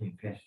Okay.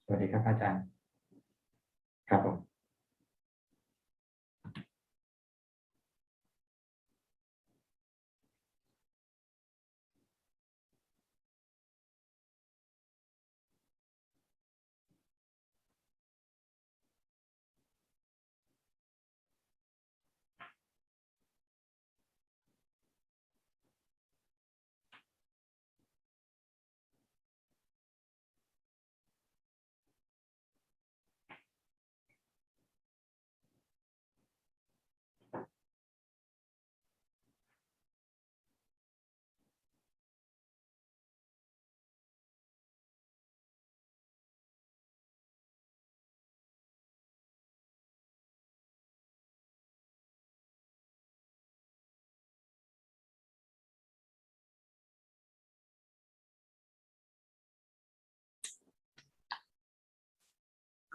สวัสดีครับอาจารย์ครับผม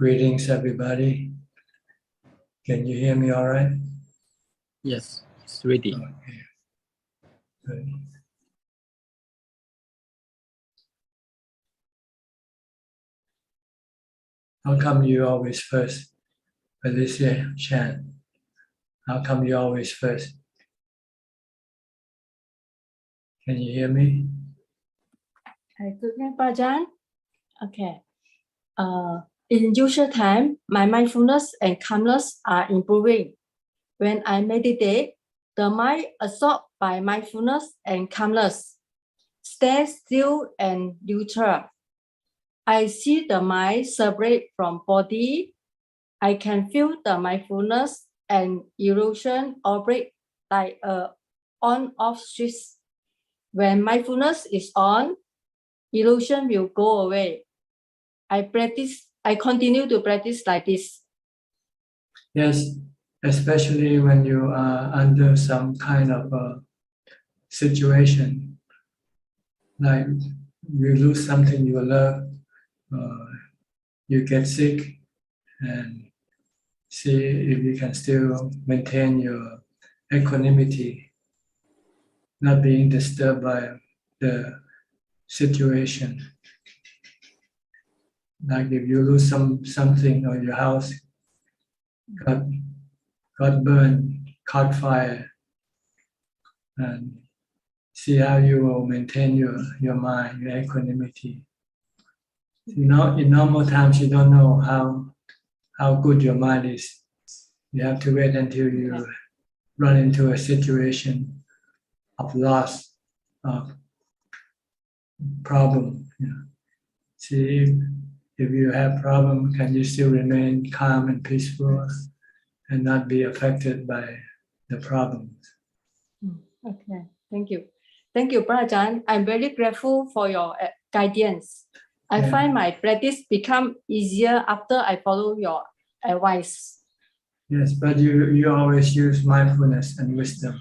Greetings, everybody. Can you hear me all right? Yes, it's ready. Okay. Good. How come you always first? Alicia Chan. How come you always first? Can you hear me? Good night, Ajaan. Okay. In usual time, my mindfulness and calmness are improving. When I meditate, the mind absorbed by mindfulness and calmness stays still and neutral. I see the mind separate from body. I can feel the mindfulness and illusion operate like a on-off switch. When mindfulness is on, illusion will go away. I continue to practice like this. Yes, especially when you are under some kind of a situation, like you lose something you love, you get sick, and see if you can still maintain your equanimity, not being disturbed by the situation. Like if you lose something or your house got burned, caught fire, and see how you will maintain your mind, your equanimity. You know, in normal times you don't know how good your mind is. You have to wait until you run into a situation of loss, of problem. See if you have problem, can you still remain calm and peaceful and not be affected by the problems? Okay, thank you. Thank you, Ajaan. I'm very grateful for your guidance. I find my practice become easier after I follow your advice. Yes, but you always use mindfulness and wisdom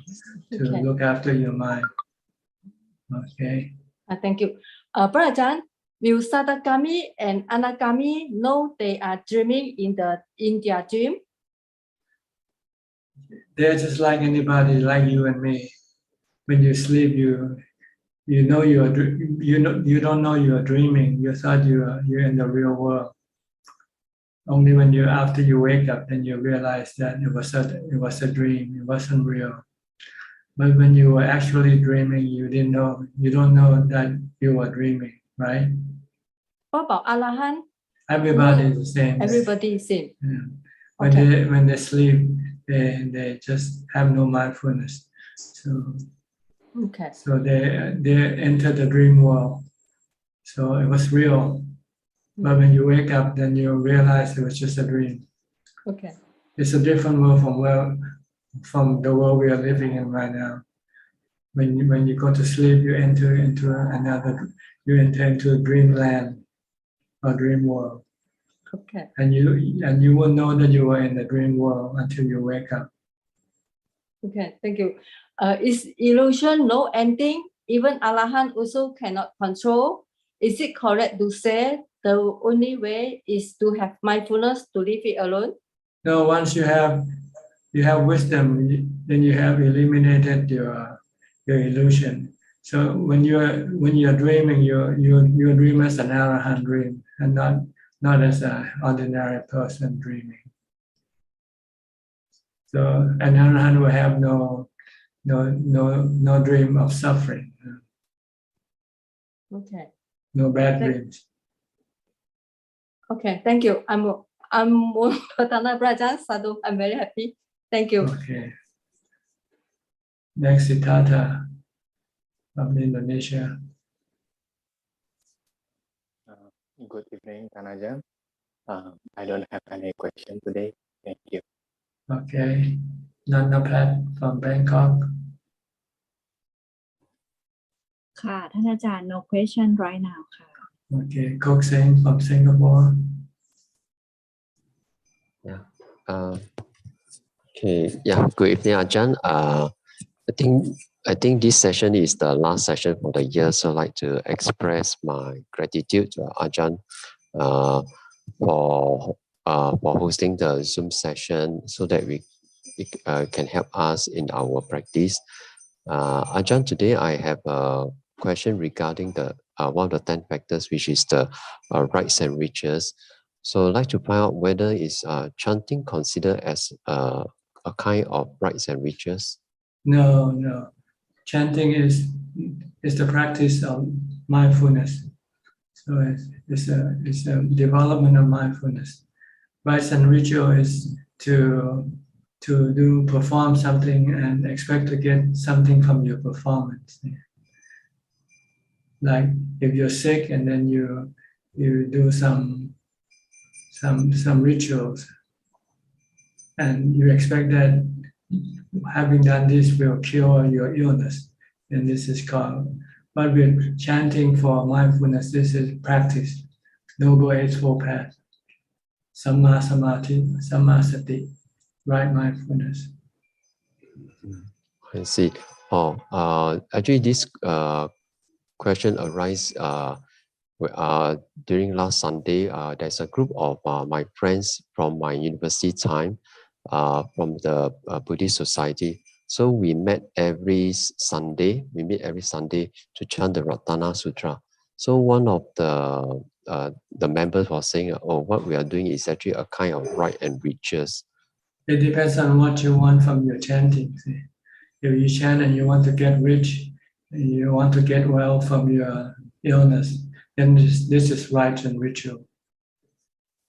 to look after your mind. Okay. Thank you. Ajaan, will Satakami and Anagami know they are dreaming in their dream? They're just like anybody, like you and me. When you sleep, you know you don't know you are dreaming. You thought you're in the real world. Only when after you wake up, then you realize that it was a dream. It wasn't real. But when you were actually dreaming, you don't know that you were dreaming, right? What about Alahan? Everybody is the same. Everybody is same. Yeah. When they sleep, they just have no mindfulness. Okay. So they enter the dream world. So it was real. But when you wake up, then you realize it was just a dream. Okay. It's a different world from the world we are living in right now. When you go to sleep, you enter into a dreamland or dream world. Okay. And you won't know that you were in the dream world until you wake up. Okay, thank you. Is illusion no ending? Even Arahant also cannot control. Is it correct to say the only way is to have mindfulness to leave it alone? No, once you have wisdom, then you have eliminated your illusion. So when you're dreaming, you dream as an Arahant dream, and not as an ordinary person dreaming. So an Arahant will have no dream of suffering, Okay. no bad dreams. Okay, thank you. I'm Pratana Prajan Sadhu. I'm very happy. Thank you. Okay. Next, Siddhartha from Indonesia. Good evening, Ajaan. I don't have any question today. Thank you. Okay. Nanapat from Bangkok. ค่ะท่านอาจารย์ no question right now ค่ะ Okay. Kok Seng from Singapore. Yeah. Okay. Yeah. Good evening, Ajaan. I think this session is the last session for the year, so I'd like to express my gratitude to Ajaan for hosting the Zoom session so that we can help us in our practice. Ajaan, today I have a question regarding the one of the 10 factors, which is the rights and riches. So I'd like to find out whether is chanting considered as a kind of rights and riches? No. Chanting is the practice of mindfulness. So it's a development of mindfulness. Rites and ritual is to perform something and expect to get something from your performance. Like if you're sick and then you do some rituals and you expect that having done this will cure your illness, and this is called. But with chanting for mindfulness, this is practice, Noble Eightfold Path, Samma Samadhi, Samma Sati, right mindfulness. I see. Actually, this question arises during last Sunday. There's a group of my friends from my university time, from the Buddhist society. So we met every Sunday. We meet every Sunday to chant the Ratana Sutra. So one of the members was saying, "Oh, what we are doing is actually a kind of right and riches." It depends on what you want from your chanting. See? If you chant and you want to get rich, and you want to get well from your illness, then this is right and ritual.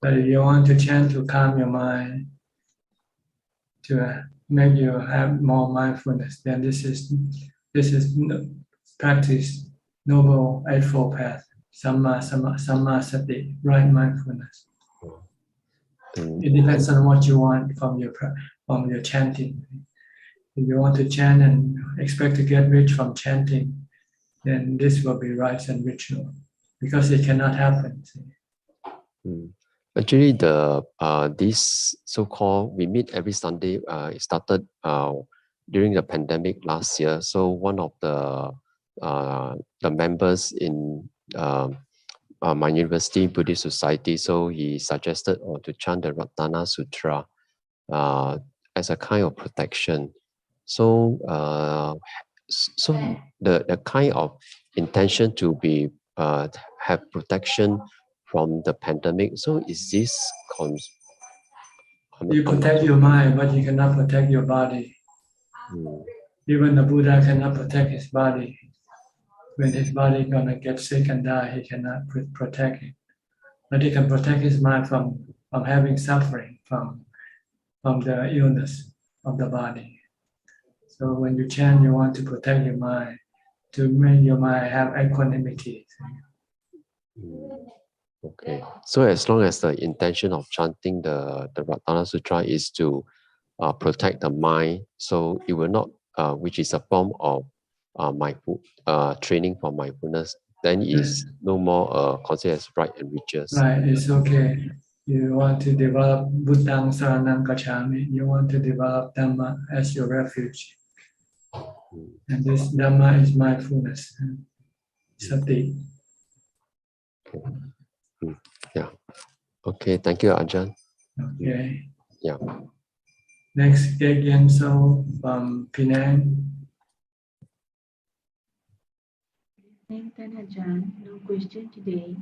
But if you want to chant to calm your mind, to make you have more mindfulness, then this is practice Noble Eightfold Path, Samma Sati, right mindfulness. It depends on what you want from your chanting. If you want to chant and expect to get rich from chanting, then this will be rites and ritual, because it cannot happen. Actually, this so-called we meet every Sunday. It started during the pandemic last year. So one of the members in my university Buddhist society, so he suggested to chant the Ratana Sutra as a kind of protection. So the kind of intention to be have protection from the pandemic. So is this You protect your mind, but you cannot protect your body. Even the Buddha cannot protect his body. When his body gonna get sick and die, he cannot protect it. But he can protect his mind from having suffering from the illness. of the body. So when you chant, you want to protect your mind, to make your mind have equanimity. Okay. So as long as the intention of chanting the Ratana Sutra is to protect the mind, so it will not, which is a form of training for mindfulness, then is no more considered as right and riches. Right, it's okay. You want to develop Buddhang Saranam Gacchami, you want to develop Dhamma as your refuge. And this Dhamma is mindfulness, sati. Yeah. Okay, thank you, Ajahn. Okay. Yeah. Next, Gegyen So from Penang. Thank you, Ajahn. No question today.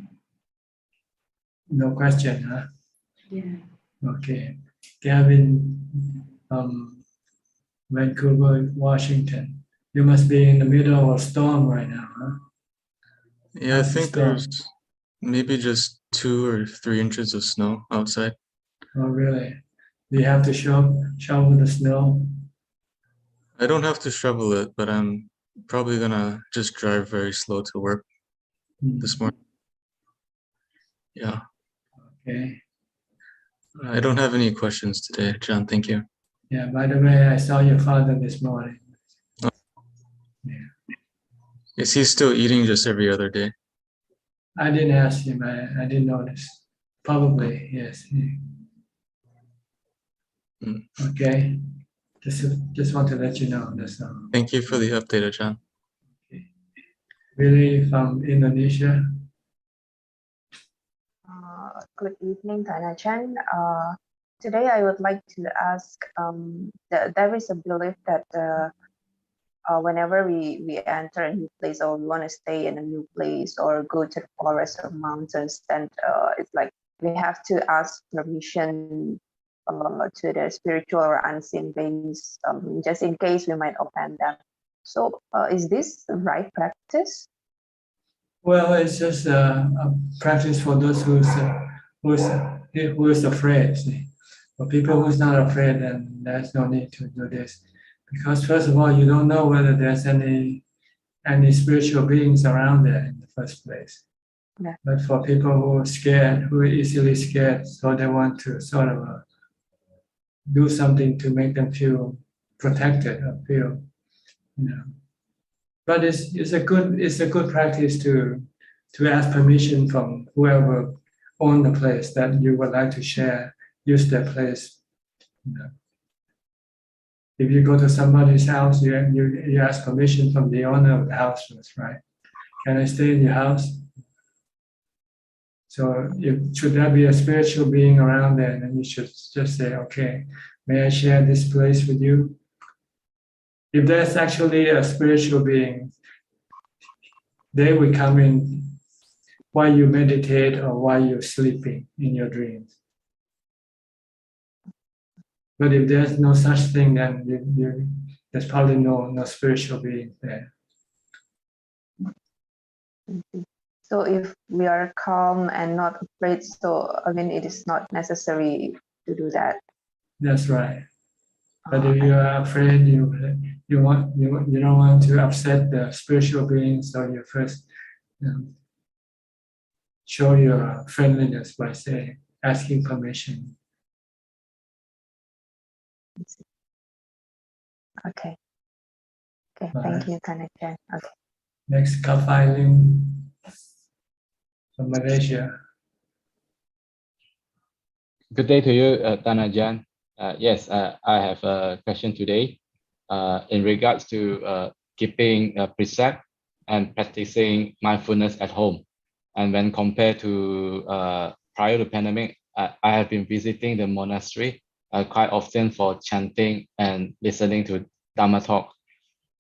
No question, huh? Yeah. Okay. Gavin from Vancouver, Washington. You must be in the middle of a storm right now, huh? Yeah, I think there's maybe just 2 or 3 inches of snow outside. Oh, really? Do you have to shovel the snow? I don't have to shovel it, but I'm probably gonna just drive very slow to work this morning. Yeah. Okay. I don't have any questions today, John. Thank you. Yeah, by the way, I saw your father this morning. Oh. Yeah. Is he still eating just every other day? I didn't ask him. I didn't notice. Probably, yes. Okay. Just want to let you know. That's all. Thank you for the update, Ajahn. Okay. Really from Indonesia. Good evening, Ajahn. Today I would like to ask, there is a belief that whenever we enter a new place or we want to stay in a new place or go to the forest or mountains, then it's like we have to ask permission to the spiritual or unseen beings, just in case we might offend them. So is this the right practice? Well, it's just a practice for those who's afraid. See? For people who's not afraid, then there's no need to do this. Because first of all, you don't know whether there's any spiritual beings around there in the first place. Yeah. But for people who are scared, who are easily scared, so they want to sort of do something to make them feel protected or feel, you know. But it's a good practice to ask permission from whoever owns the place that you would like to use their place. You know. If you go to somebody's house, you ask permission from the owner of the house first, right? Can I stay in your house? So should there be a spiritual being around there, then you should just say, okay, may I share this place with you? If there's actually a spiritual being, they will come in while you meditate or while you're sleeping in your dreams. But if there's no such thing, then there's probably no spiritual being there. So if we are calm and not afraid, so again, it is not necessary to do that. That's right. But if you are afraid, you don't want to upset the spiritual beings, so you first show your friendliness by asking permission. Okay. Thank you, Ajahn. Okay. Next, Kafiling from Malaysia. Good day to you, Ajahn. Yes, I have a question today in regards to keeping a precept and practicing mindfulness at home. And when compared to prior to pandemic, I have been visiting the monastery quite often for chanting and listening to Dhammatalk.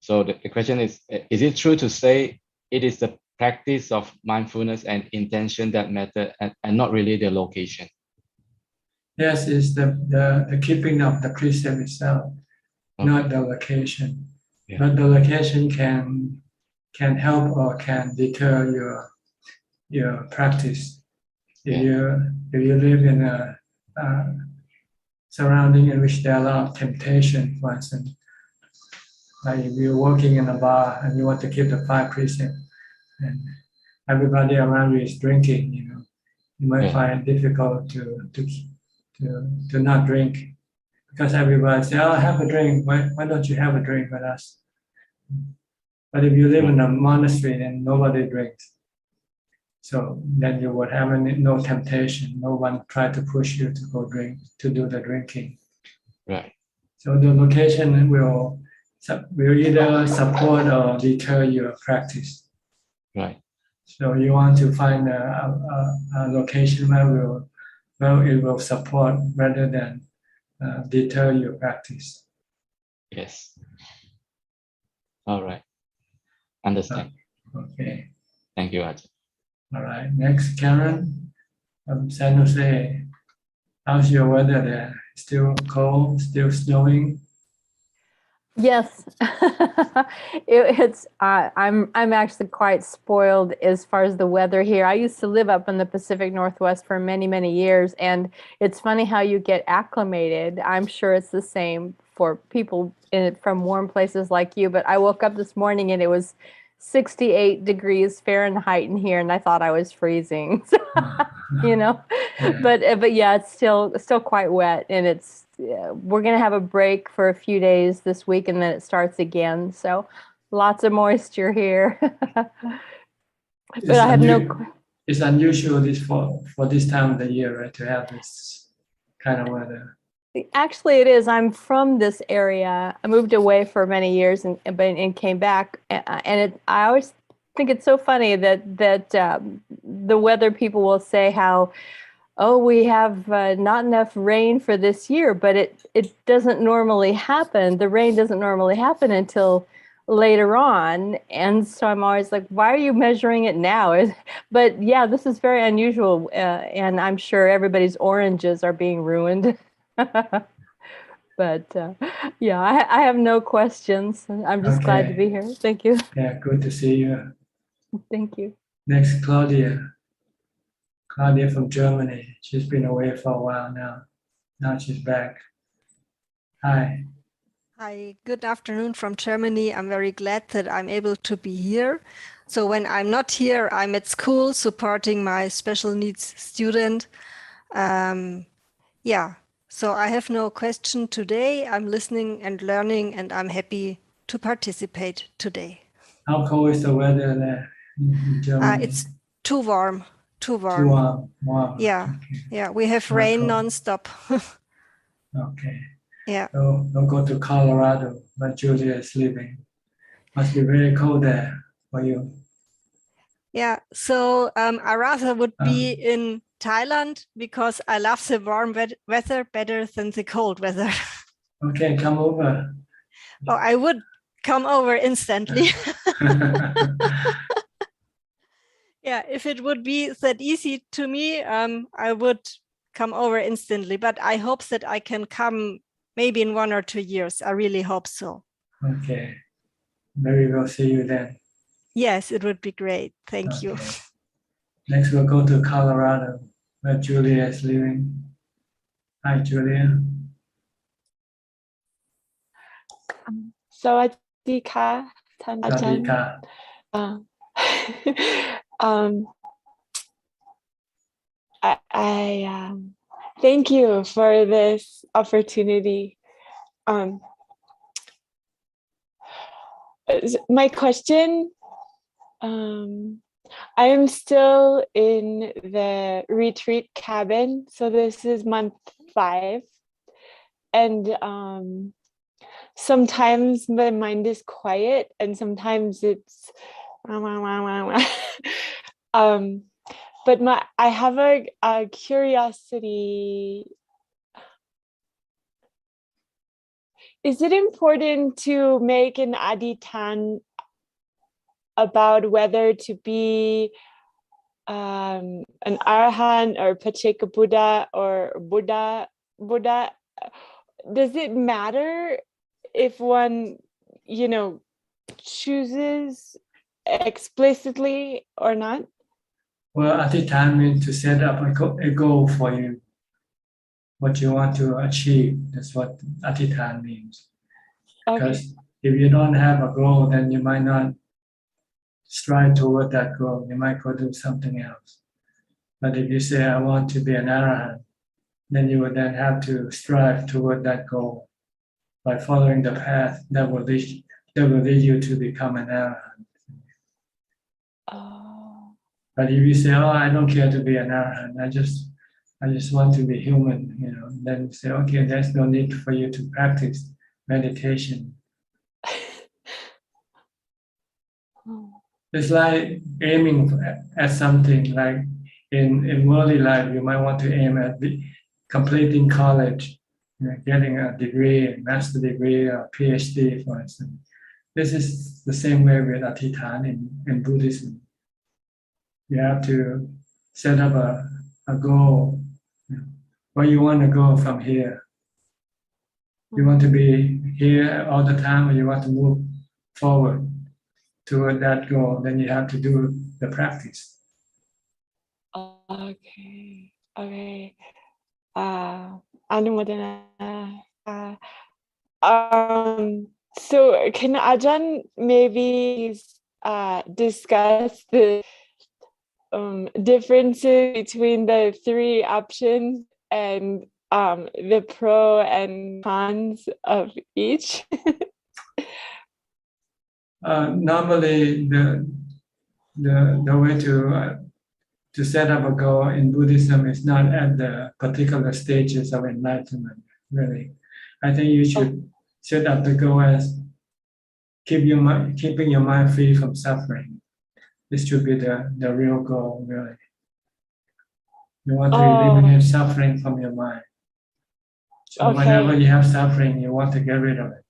So the question is it true to say it is the practice of mindfulness and intention that matter and not really the location? Yes, it's the keeping of the precept itself, not the location. Yeah. But the location can help or can deter your practice. If you live in a surrounding in which there are a lot of temptation, for instance. Like if you're working in a bar and you want to keep the 5 precepts, and everybody around you is drinking, you might find it difficult to not drink, because everybody say, "Oh, have a drink. Why don't you have a drink with us?" But if you live in a monastery and nobody drinks, so then you would have no temptation. No one try to push you to go drink, to do the drinking. Right. So the location will either support or deter your practice. Right. So you want to find a location where it will support rather than deter your practice. Yes. All right. Understand. Okay. Thank you, Ajahn. All right. Next, Karen from San Jose. How's your weather there? Still cold? Still snowing? Yes, I'm actually quite spoiled as far as the weather here. I used to live up in the Pacific Northwest for many years, and it's funny how you get acclimated. I'm sure it's the same for people from warm places like you, but I woke up this morning and it was 68 degrees Fahrenheit in here, and I thought I was freezing. But yeah, it's still quite wet, and we're gonna have a break for a few days this week, and then it starts again. So lots of moisture here. But I have It's unusual for this time of the year, right, to have this kind of weather. Actually, it is. I'm from this area. I moved away for many years and came back. I always think it's so funny that the weather people will say how, oh, we have not enough rain for this year, but it doesn't normally happen. The rain doesn't normally happen until later on. And so I'm always like, why are you measuring it now? But yeah, this is very unusual. And I'm sure everybody's oranges are being ruined. But yeah, I have no questions. I'm just glad to be here. Thank you. Yeah, good to see you. Thank you. Next, Claudia. Claudia from Germany. She's been away for a while now. Now she's back. Hi. Hi, good afternoon from Germany. I'm very glad that I'm able to be here. So when I'm not here, I'm at school supporting my special needs student. Yeah, so I have no question today. I'm listening and learning, and I'm happy to participate today. How cold is the weather there in Germany? It's too warm. Too warm. Too warm. Wow. Yeah, Okay. yeah. We have rain nonstop. Okay. Yeah. So don't go to Colorado, where Julia is living. Must be very cold there for you. Yeah. So I rather would be in Thailand because I love the warm weather better than the cold weather. Okay, come over. Oh, I would come over instantly. Yeah, if it would be that easy to me, I would come over instantly. But I hope that I can come maybe in 1 or 2 years. I really hope so. Okay. Maybe we'll see you then. Yes, it would be great. Thank you. Next, we'll go to Colorado, where Julia is living. Hi, Julia. สวัสดีค่ะท่านอาจารย์ I thank you for this opportunity. My question, I am still in the retreat cabin, so this is month 5, and sometimes my mind is quiet and sometimes it's but I have a curiosity. Is it important to make an adhitan about whether to be an arahant or Pacceka Buddha or Buddha? Does it matter if one, chooses explicitly or not? Well, adhitan means to set up a goal for you. what you want to achieve. That's what Atithan means. Okay. Because if you don't have a goal, then you might not strive toward that goal. You might go do something else. But if you say, I want to be an arahant, then you would then have to strive toward that goal by following the path that will lead you to become an arahant. Oh. But if you say, oh, I don't care to be an arahant, I just want to be human, then you say, okay, there's no need for you to practice meditation. It's like aiming at something. Like in worldly life, you might want to aim at completing college, getting a degree, a master degree, or PhD, for instance. This is the same way with Atithan in Buddhism. You have to set up a goal. Where you want to go from here. You want to be here all the time, or you want to move forward toward that goal, then you have to do the practice. Okay. Anumodana. So can Ajahn maybe discuss the differences between the three options and the pro and cons of each? Normally, the way to set up a goal in Buddhism is not at the particular stages of enlightenment. Really, I think you should set up the goal as keeping your mind free from suffering. This should be the real goal, really. You want to eliminate suffering from your mind. So whenever you have suffering, you want to get rid of it.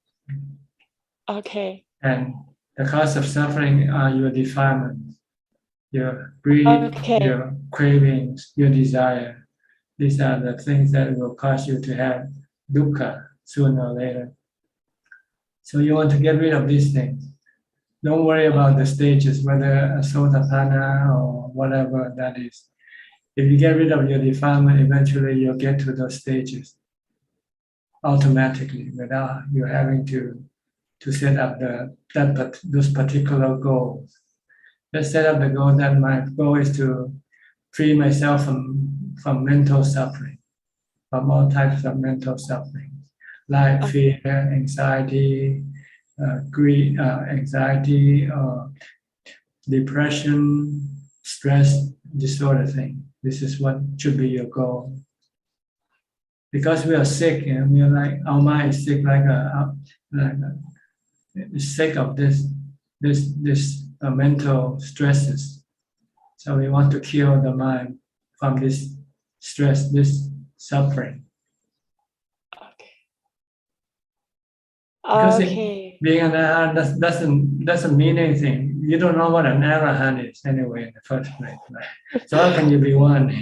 Okay. And the cause of suffering are your defilements, your greed, your cravings, your desire. These are the things that will cause you to have dukkha sooner or later. So you want to get rid of these things. Don't worry about the stages, whether a sotapanna or whatever that is. If you get rid of your defilement, eventually you'll get to those stages automatically without you having to set up those particular goals. Let's set up the goal that my goal is to free myself from mental suffering, from all types of mental suffering, like fear, anxiety, greed, anxiety, depression, stress, this sort of thing. This is what should be your goal. Because we are sick, and we are like, our mind is sick, sick of this mental stresses. So we want to cure the mind from this stress, this suffering. Because being an arahant doesn't mean anything. You don't know what an arahant is anyway in the first place, right? So how can you be one?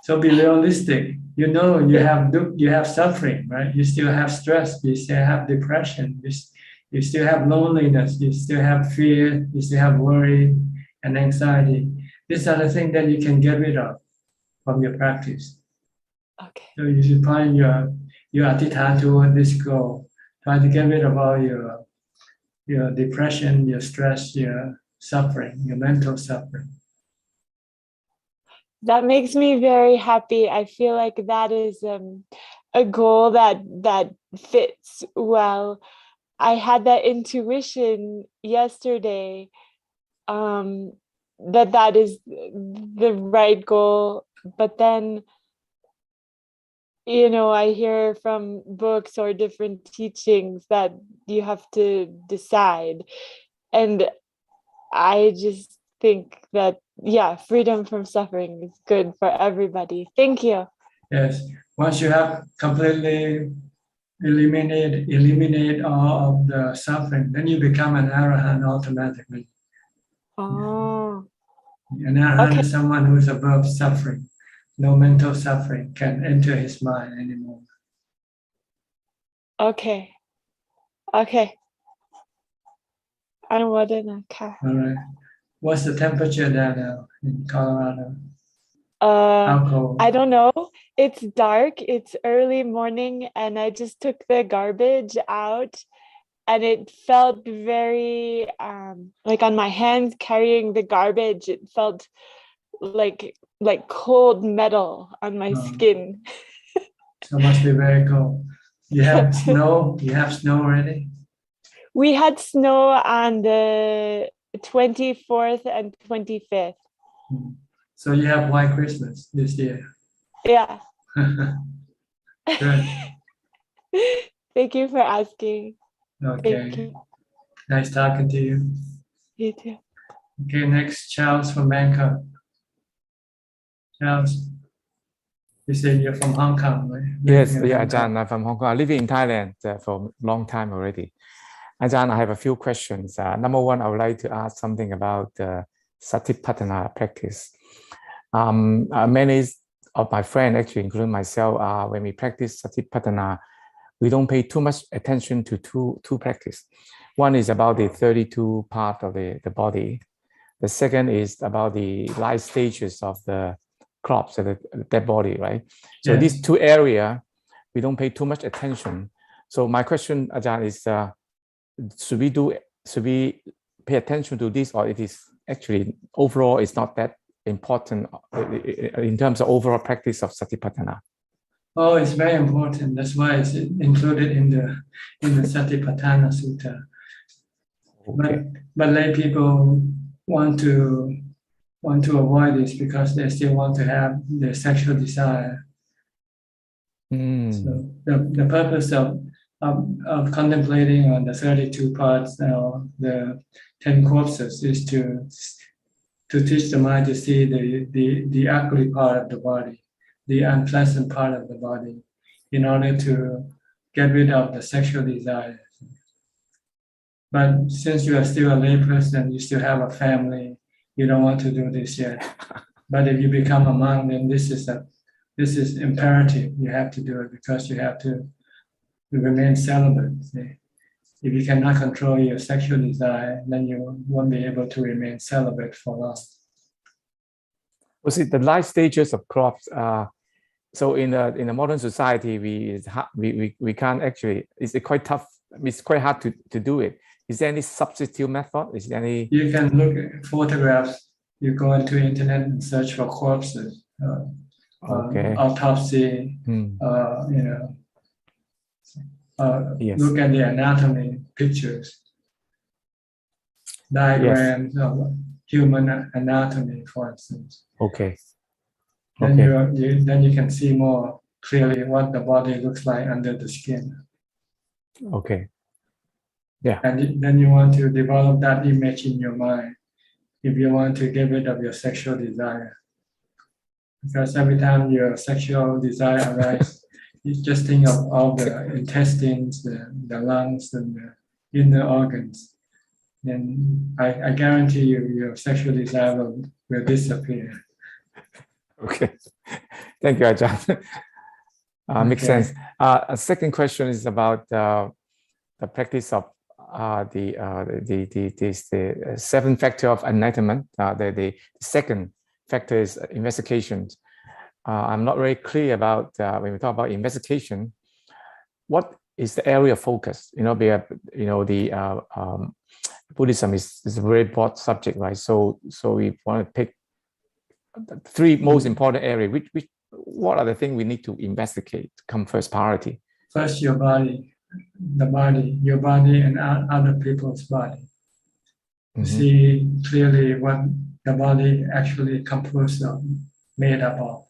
So be realistic. You have suffering, right? You still have stress. You still have depression. You still have loneliness. You still have fear. You still have worry and anxiety. These are the things that you can get rid of from your practice. Okay. So you should find your atithan toward this goal. Try to get rid of all your depression, your stress, your suffering, your mental suffering. That makes me very happy. I feel like that is a goal that fits well. I had that intuition yesterday that is the right goal, but then I hear from books or different teachings that you have to decide, and I just think that freedom from suffering is good for everybody. Thank you. Yes, once you have completely eliminate all of the suffering, then you become an arahant automatically. Oh. An arahant is someone who is above suffering. No mental suffering can enter his mind anymore. Okay. Anumodana. All right. What's the temperature there now in Colorado? How cold? I don't know. It's dark. It's early morning, and I just took the garbage out, and it felt very like on my hands carrying the garbage. It felt like cold metal on my skin. So it must be very cold. You have snow. You have snow already. We had snow on the 24th and 25th. So you have White Christmas this year. Yeah. Good. Thank you for asking. Okay. Thank you. Nice talking to you. You too. Okay, next, Charles from Bangkok. Charles, you said you're from Hong Kong, right? Yes, yeah, Ajaan, I'm from Hong Kong. I live in Thailand for a long time already. Ajaan, I have a few questions. Number one, I would like to ask something about Satipatthana practice. Many of my friends, actually, including myself, when we practice Satipatthana, we don't pay too much attention to two practice. One is about the 32 part of the body. The second is about the life stages of the crops of the dead body, right? So Yes. these two areas, we don't pay too much attention. So my question, Ajaan, is should we pay attention to this, or it is actually overall it's not that important in terms of overall practice of Satipatthana? Oh, it's very important. That's why it's included in the Satipatthana Sutta. Okay. But lay people want to avoid this because they still want to have their sexual desire. So the purpose of contemplating on the 32 parts or the 10 corpses is to teach the mind to see the ugly part of the body, the unpleasant part of the body, in order to get rid of the sexual desire. But since you are still a lay person, you still have a family, you don't want to do this yet. But if you become a monk, then this is imperative. You have to do it because you have to remain celibate. See? If you cannot control your sexual desire, then you won't be able to remain celibate for long. Was it the life stages of crops? So in a modern society, we can't actually. It's quite tough. It's quite hard to do it. Is there any substitute method? Is there any? You can look at photographs. You go into the internet and search for corpses. Okay. Autopsy. Yes. Look at the anatomy pictures, diagrams of human anatomy, for instance. Okay. Then you can see more clearly what the body looks like under the skin. Okay. Yeah. And then you want to develop that image in your mind if you want to get rid of your sexual desire. Because every time your sexual desire arises, you just think of all the intestines, the lungs, and the inner organs. Then I guarantee you, your sexual desire will disappear. Okay. Thank you, Ajaan. Makes sense. A second question is about the practice of the seven factor of enlightenment. The second factor is investigation. I'm not very clear about when we talk about investigation, what is the area of focus? Buddhism is a very broad subject, right? So we want to pick the three most important areas. What are the things we need to investigate? Come first priority. First, your body, your body and other people's body. Mm-hmm. See clearly what the body actually composed of, made up of,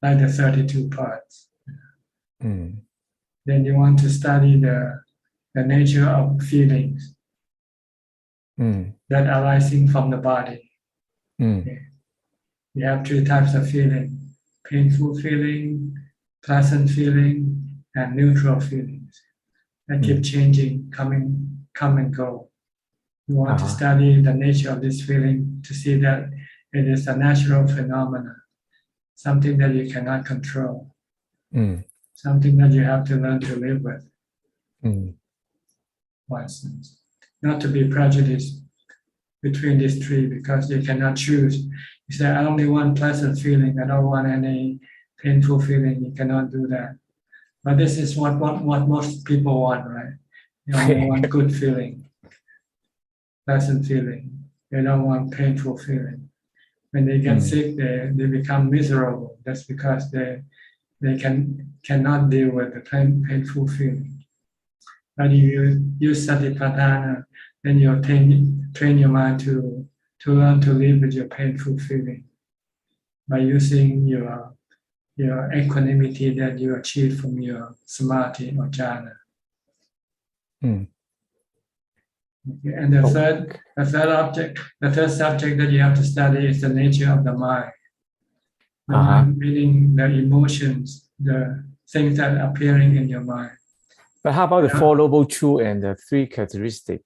like the 32 parts. Mm. Then you want to study the nature of feelings that are arising from the body. Okay. You have three types of feeling: painful feeling, pleasant feeling, and neutral feelings that keep changing, come and go. You want to study the nature of this feeling to see that it is a natural phenomenon, something that you cannot control, something that you have to learn to live with. For instance, not to be prejudiced between these three, because you cannot choose. You say, I only want pleasant feeling. I don't want any painful feeling. You cannot do that. But this is what most people want, right? You only want good feeling, pleasant feeling. They don't want painful feeling. When they get sick, they become miserable. That's because they cannot deal with the painful feeling. But if you use Satipatthana, then you train your mind to learn to live with your painful feeling by using your equanimity that you achieve from your samadhi or jhana. Okay. And the third subject that you have to study is the nature of the mind. The mind meaning the emotions, the things that are appearing in your mind. But how about the Four Noble Truths and the three characteristics?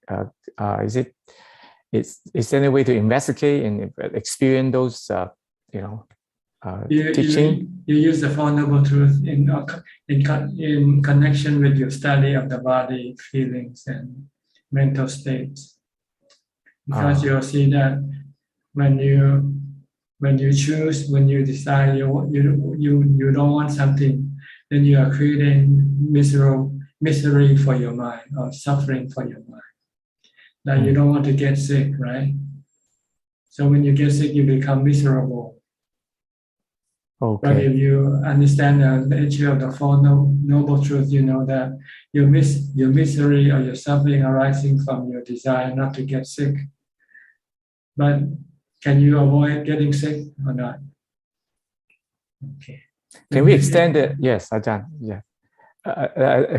Is there any way to investigate and experience those, teaching? You use the Four Noble Truths in connection with your study of the body, feelings, and mental states. Because you'll see that when you choose, when you decide you don't want something, then you are creating misery for your mind or suffering for your mind. Like you don't want to get sick, right? So when you get sick, you become miserable. Okay. But if you understand the nature of the Four Noble Truths, you know that your misery or your suffering arising from your desire not to get sick. But can you avoid getting sick or not? Okay. Can we extend it? Yes, Ajahn. Yeah.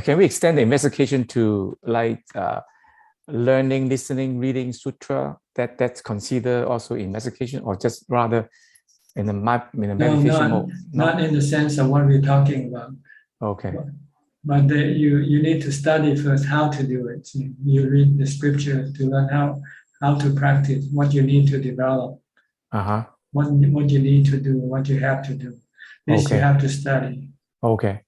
Can we extend the investigation to learning, listening, reading sutra? That's considered also investigation, or just rather in the meditation mode? Not in the sense of what we're talking about. Okay. But you need to study first how to do it. You read the scripture to learn how to practice, what you need to develop, what you need to do, what you have to do. This you have to study. Okay.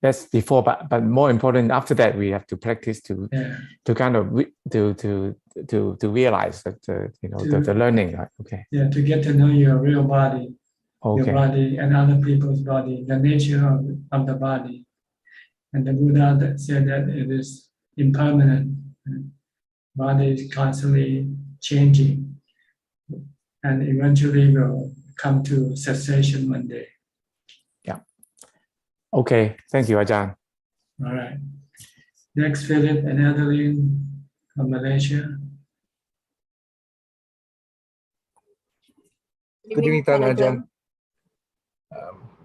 That's before, but more important, after that, we have to practice to kind of to realize that the learning. Right? Okay. Yeah, to get to know your real body, your body and other people's body, the nature of the body. And the Buddha that said that it is impermanent. Body is constantly changing, and eventually will come to cessation one day. Okay, thank you, Ajahn. All right. Next, Philip and Adeline from Malaysia. Good evening, Ajahn.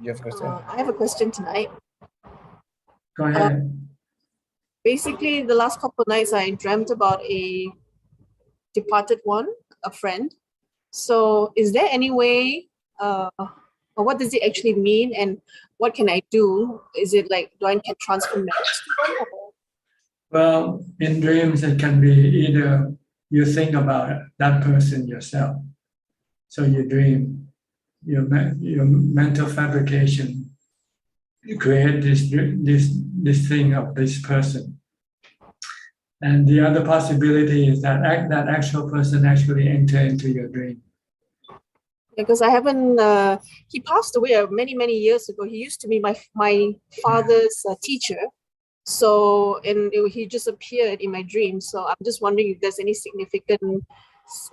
You have a question? I have a question tonight. Go ahead. Basically, the last couple of nights, I dreamt about a departed one, a friend. So is there any way, or what does it actually mean, and what can I do? Is it like, can transfer memories to them? Well, in dreams, it can be either you think about that person yourself. So you dream, your mental fabrication, you create this thing of this person. And the other possibility is that that actual person actually enter into your dream. Because I haven't, he passed away many years ago. He used to be my father's teacher. So, and he just appeared in my dream. So I'm just wondering if there's any significance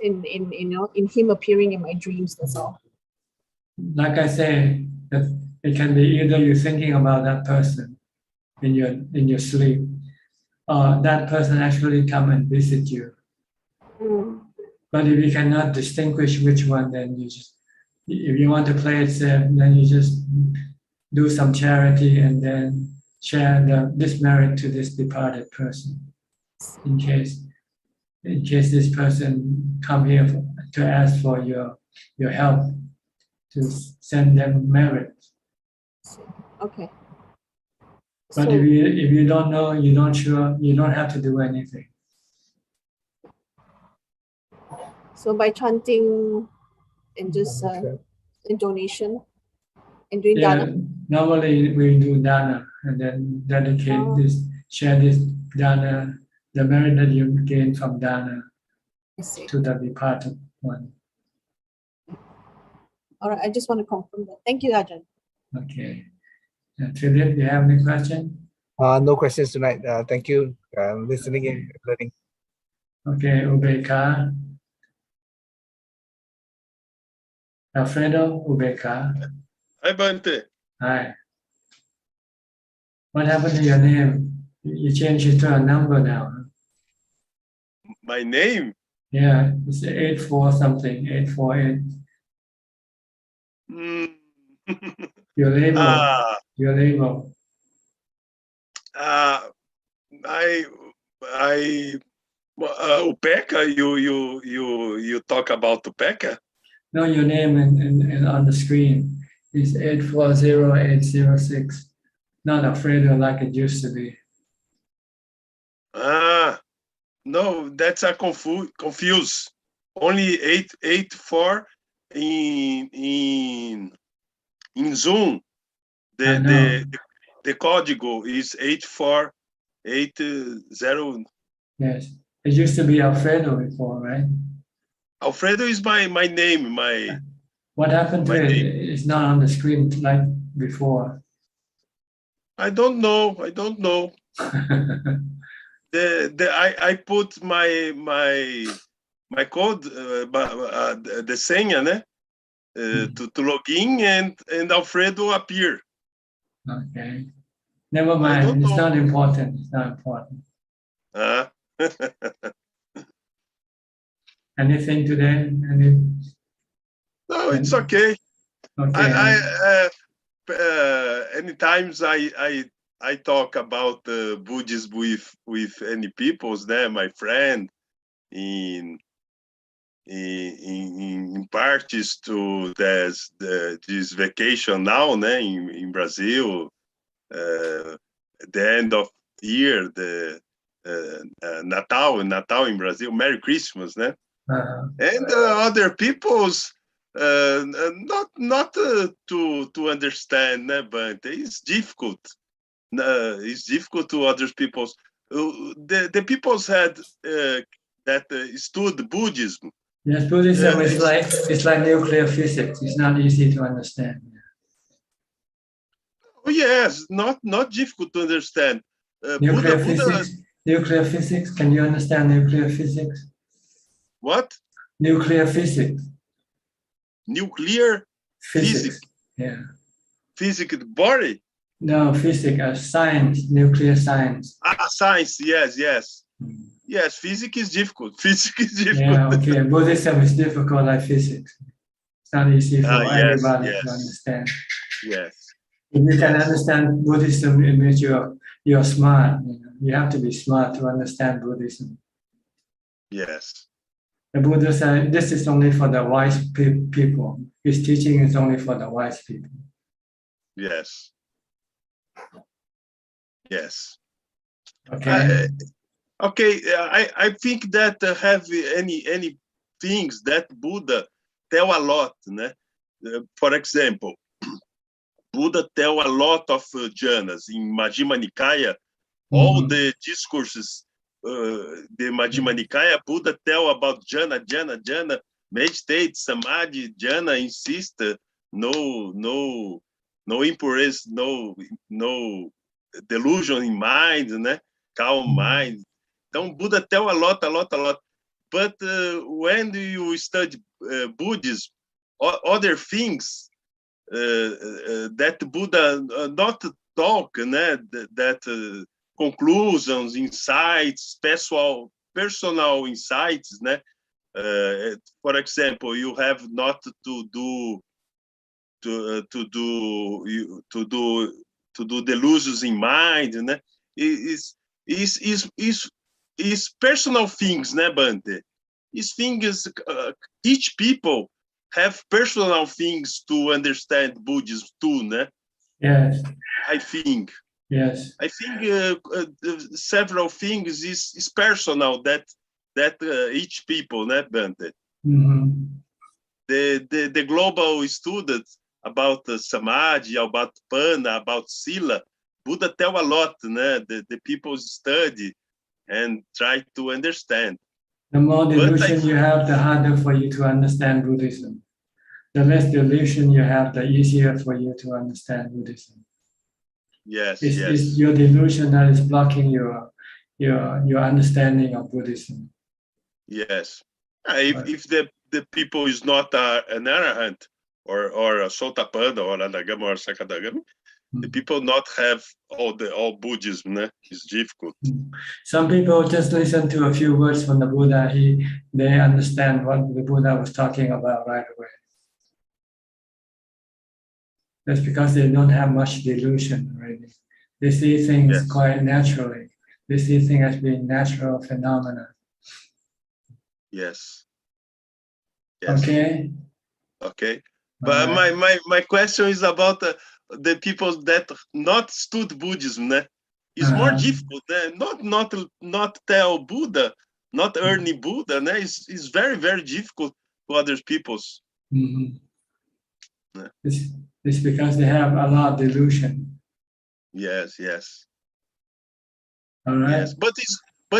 in him appearing in my dreams, that's all. Like I say, that it can be either you're thinking about that person in your sleep, or that person actually come and visit you. But if you cannot distinguish which one, then you just, if you want to play it safe, then you just do some charity and then share this merit to this departed person. In case this person come here to ask for your help, to send them merit. Okay. But if you don't know, you don't have to do anything. So by chanting and just in donation and doing dana? Normally we do dana and then dedicate share this dana, the merit that you gain from dana to the departed one. All right, I just want to confirm that. Thank you, Ajahn. Okay. Philip, do you have any question? No questions tonight. Thank you. Listening and learning. Okay, Ubeka. Alfredo, Ubeka. Hi, Bante. Hi. What happened to your name? You changed it to a number now. My name? Yeah, it's 84 something, 848. Your label. Your label. Upeka, you talk about Upeka? No, your name and on the screen is 840806. Not Alfredo like it used to be. No, that's a confuse. Only 884 in Zoom. The código is 8480. Yes, it used to be Alfredo before, right? Alfredo is my name. What happened to it? It's not on the screen like before. I don't know. I put my code, the senha, né? To log in and Alfredo appear. Okay. Never mind. It's not important. It's not important. Anything today? No, it's okay. Okay. Anytimes I talk about Buddhism with any peoples there, my friend, in parties to this vacation now, né, in Brazil, the end of year, the Natal in Brazil, Merry Christmas, né? And other peoples not to understand, né, but it's difficult. It's difficult to other peoples. The peoples had that stood Buddhism. Yes, Buddhism is like nuclear physics. It's not easy to understand. Oh yes, not difficult to understand. Nuclear physics. Nuclear physics. Can you understand nuclear physics? What? Nuclear physics. Nuclear physics. Yeah. Physics body. No, physics. Science. Nuclear science. Science. Yes. Yes, physics is difficult. Yeah, okay. Buddhism is difficult like physics. It's not easy for everybody to understand. Yes. If you can understand Buddhism, it means you're smart. You have to be smart to understand Buddhism. Yes. The Buddha said this is only for the wise people. His teaching is only for the wise people. Yes. Yes. Okay. I think that have any things that Buddha tell a lot, né? For example, Buddha tell a lot of jhanas in Majjhima Nikaya. All the discourses, the Majjhima Nikaya, Buddha tell about jhana, meditate, samadhi, jhana, insist, no impurity, no delusion in mind, né? Calm mind. Então, Buddha tell a lot. But when you study Buddhism, other things that Buddha not talk, né? That conclusions, insights, personal insights, né? For example, you have not to do delusions in mind, né? Is personal things, né, Bante? These things, each people have personal things to understand Buddhism too, né? Yes. I think. Yes. I think several things is personal that each people, né, Bante? The global students about samadhi, about pana, about sila, Buddha tell a lot, né? The people study and try to understand. The more delusion you have, the harder for you to understand Buddhism. The less delusion you have, the easier for you to understand Buddhism. Yes, It's yes. your delusion that is blocking your understanding of Buddhism. Yes. If the people is not an arahant or a sotapanna or anagama or sakadagami, the people not have all Buddhism, né? It's difficult. Some people just listen to a few words from the Buddha. They understand what the Buddha was talking about right away. That's because they don't have much delusion already. They see things quite naturally. They see things as being natural phenomena. Yes. Okay. Okay. But my question is about the people that not stood Buddhism, né? It's more difficult, né? Not tell Buddha, not earning Buddha, né? It's very, very difficult to other peoples. Mm-hmm. Yeah. It's because they have a lot of delusion. Yes, yes. All right. Yes, but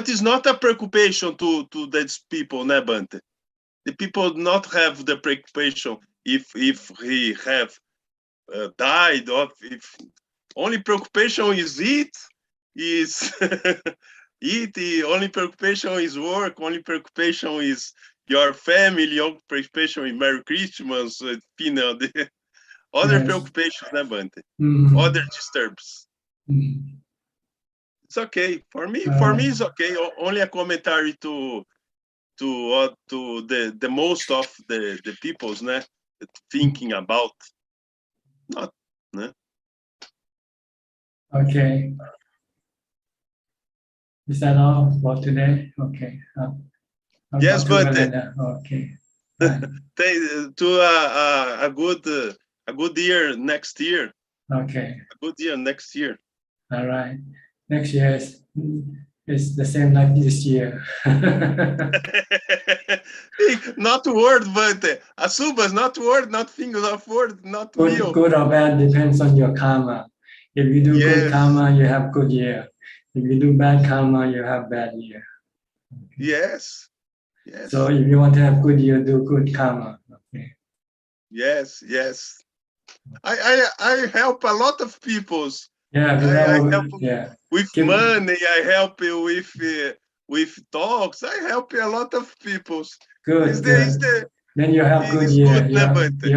it's not a preoccupation to these people, né, Bante? The people not have the preoccupation if he have died, or if only preoccupation is eat, the only preoccupation is work, only preoccupation is your family, your preoccupation is Merry Christmas, you know, the other preoccupations, né, Bante? Other disturbs. It's okay for me. For me, it's okay. Only a commentary to the most of the people's, né, thinking about. Not, né? Okay. Is that all for today? Okay. Yes, but okay. To a good year next year. Okay. A good year next year. All right. Next year is the same like this year. Not word, but asubas, not word, not fingers of word, not meal. Good or bad depends on your karma. If you do good karma, you have good year. If you do bad karma, you have bad year. Okay. Yes. Yes. So if you want to have good year, do good karma. Okay. Yes, yes. I help a lot of peoples. Yeah, I help with money. I help you with talks. I help a lot of peoples. Good. Then you have good year. You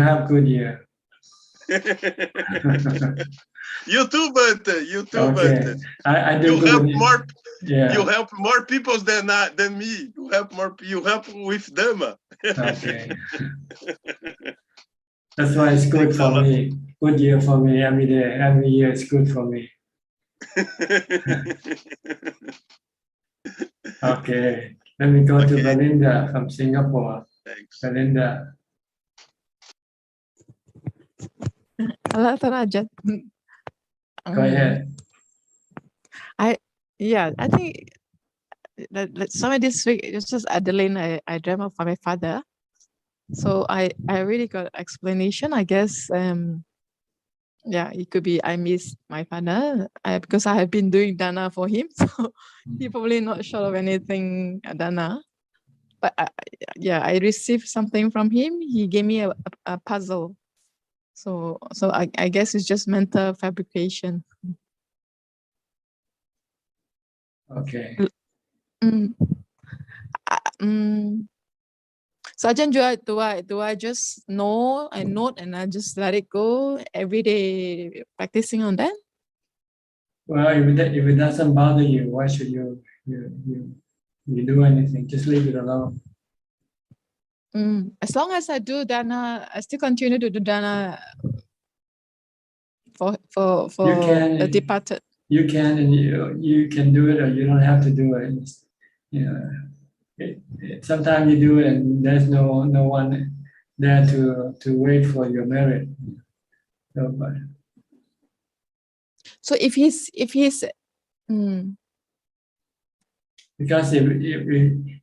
have good year. You too, Bante. You too, okay. Bante. I do you good. Help more. Yeah. You help more people than me. You help more. You help with Dhamma. Okay. That's why it's good for me. Good year for me every day. Every year is good for me. Okay. Let me go to Belinda from Singapore. Thanks. Belinda. Hello, Ajaan. Go ahead. I think that somewhere this week, it's just Adeline, I dreamt of my father. So I really got explanation, I guess. It could be I miss my father because I have been doing Dana for him. So he probably not sure of anything Dana. But I received something from him. He gave me a puzzle. So I guess it's just mental fabrication. Okay. So Ajaan, do I just know and note and I just let it go every day practicing on that? Well, if it doesn't bother you, why should you do anything? Just leave it alone. As long as I do Dana, I still continue to do Dana for the departed. You can, and you can do it, or you don't have to do it. You know, sometimes you do it, and there's no one there to wait for your merit. So if he's because if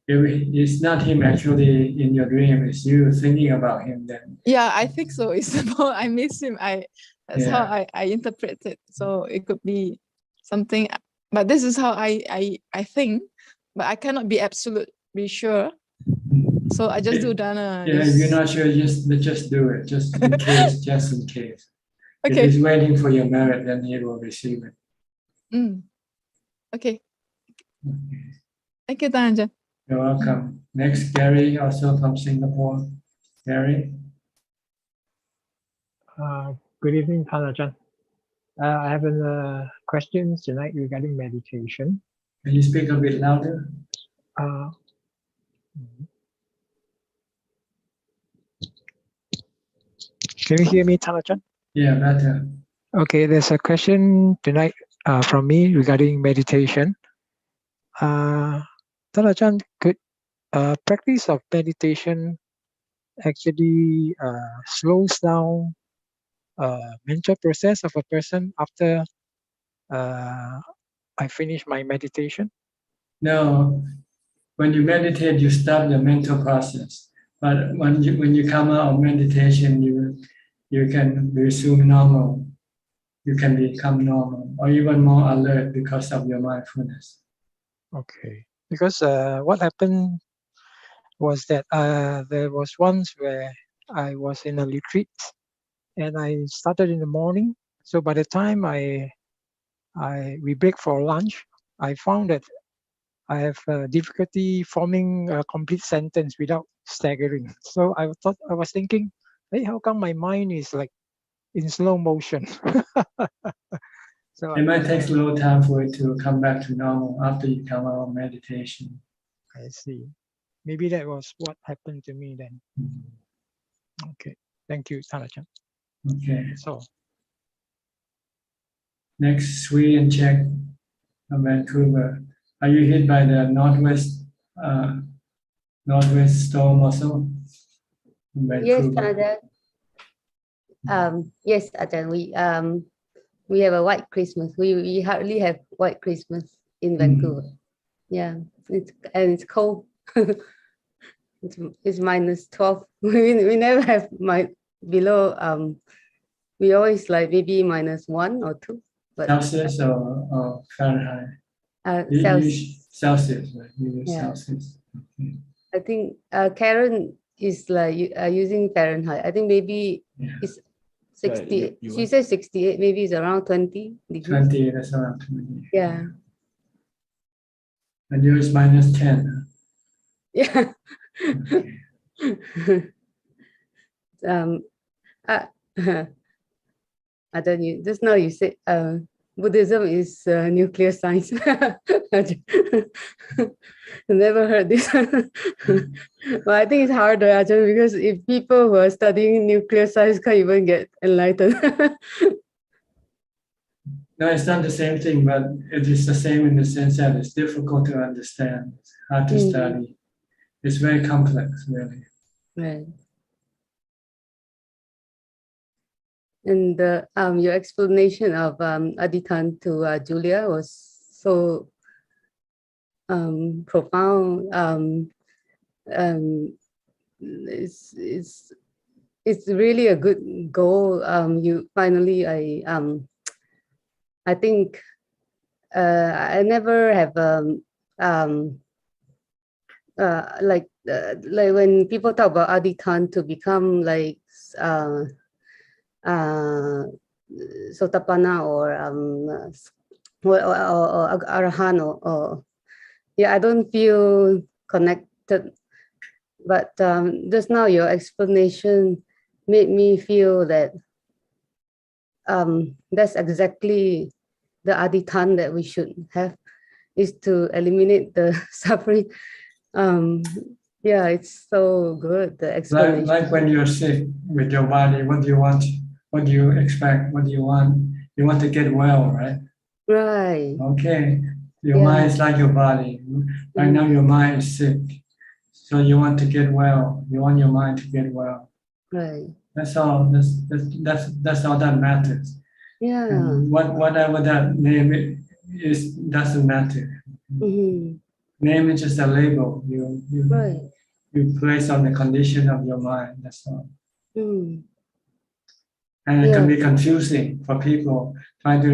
it's not him actually in your dream, it's you thinking about him, then I think so. It's about I miss him. That's how I interpret it. So it could be something, but this is how I think, but I cannot be absolutely sure. So I just do dana. Yeah, if you're not sure, just do it, just in case, just in case. Okay. If he's waiting for your merit, then he will receive it. Okay. Thank you, Tanja. You're welcome. Next, Gary, also from Singapore. Gary. Good evening, Ajaan. I have a question tonight regarding meditation. Can you speak a bit louder? Can you hear me, Ajaan? Yeah, better. Okay, there's a question tonight from me regarding meditation. Ajaan, could practice of meditation actually slows down mental process of a person after I finish my meditation? No, when you meditate, you stop the mental process. But when you come out of meditation, you can resume normal. You can become normal or even more alert because of your mindfulness. Okay, because what happened was that there was once where I was in a retreat and I started in the morning. So by the time we break for lunch, I found that I have difficulty forming a complete sentence without staggering. So I was thinking, hey, how come my mind is like in slow motion? So it might take a little time for it to come back to normal after you come out of meditation. I see. Maybe that was what happened to me then. Okay. Thank you, Ajaan. Okay. So next, Sui and Czech from Vancouver. Are you hit by the northwest storm also? Yes, Ajaan. Yes, Ajaan. We have a white Christmas. We hardly have white Christmas in Vancouver. Yeah, it's cold. It's minus 12. We never have below. We always like maybe minus 1 or 2. But Celsius or Fahrenheit? Celsius. Celsius, right? Yeah. Celsius. Okay. I think Karen is like using Fahrenheit. I think maybe it's 60. She says 68. Maybe it's around 20 degrees. 20. That's around 20. Yeah. And yours minus 10. Yeah. I don't know. Just now you said Buddhism is nuclear science. Never heard this. But I think it's harder actually, because if people who are studying nuclear science can't even get enlightened. No, it's not the same thing, but it is the same in the sense that it's difficult to understand, it's hard to study. It's very complex, really. Right. And your explanation of Adityan to Julia was so profound. It's really a good goal. You finally, I think I never have like when people talk about Adityan to become like Sotapanna or Arahant or yeah, I don't feel connected. But just now your explanation made me feel that that's exactly the Adityan that we should have, is to eliminate the suffering. Yeah, it's so good, the explanation. Like when you're sick with your body, what do you want? What do you expect? What do you want? You want to get well, right? Right. Okay. Your mind is like your body. Right now your mind is sick. So you want to get well. You want your mind to get well. Right. That's all. That's all that matters. Yeah. And whatever that name is doesn't matter. Name is just a label you place on the condition of your mind. That's all. And it can be confusing for people trying to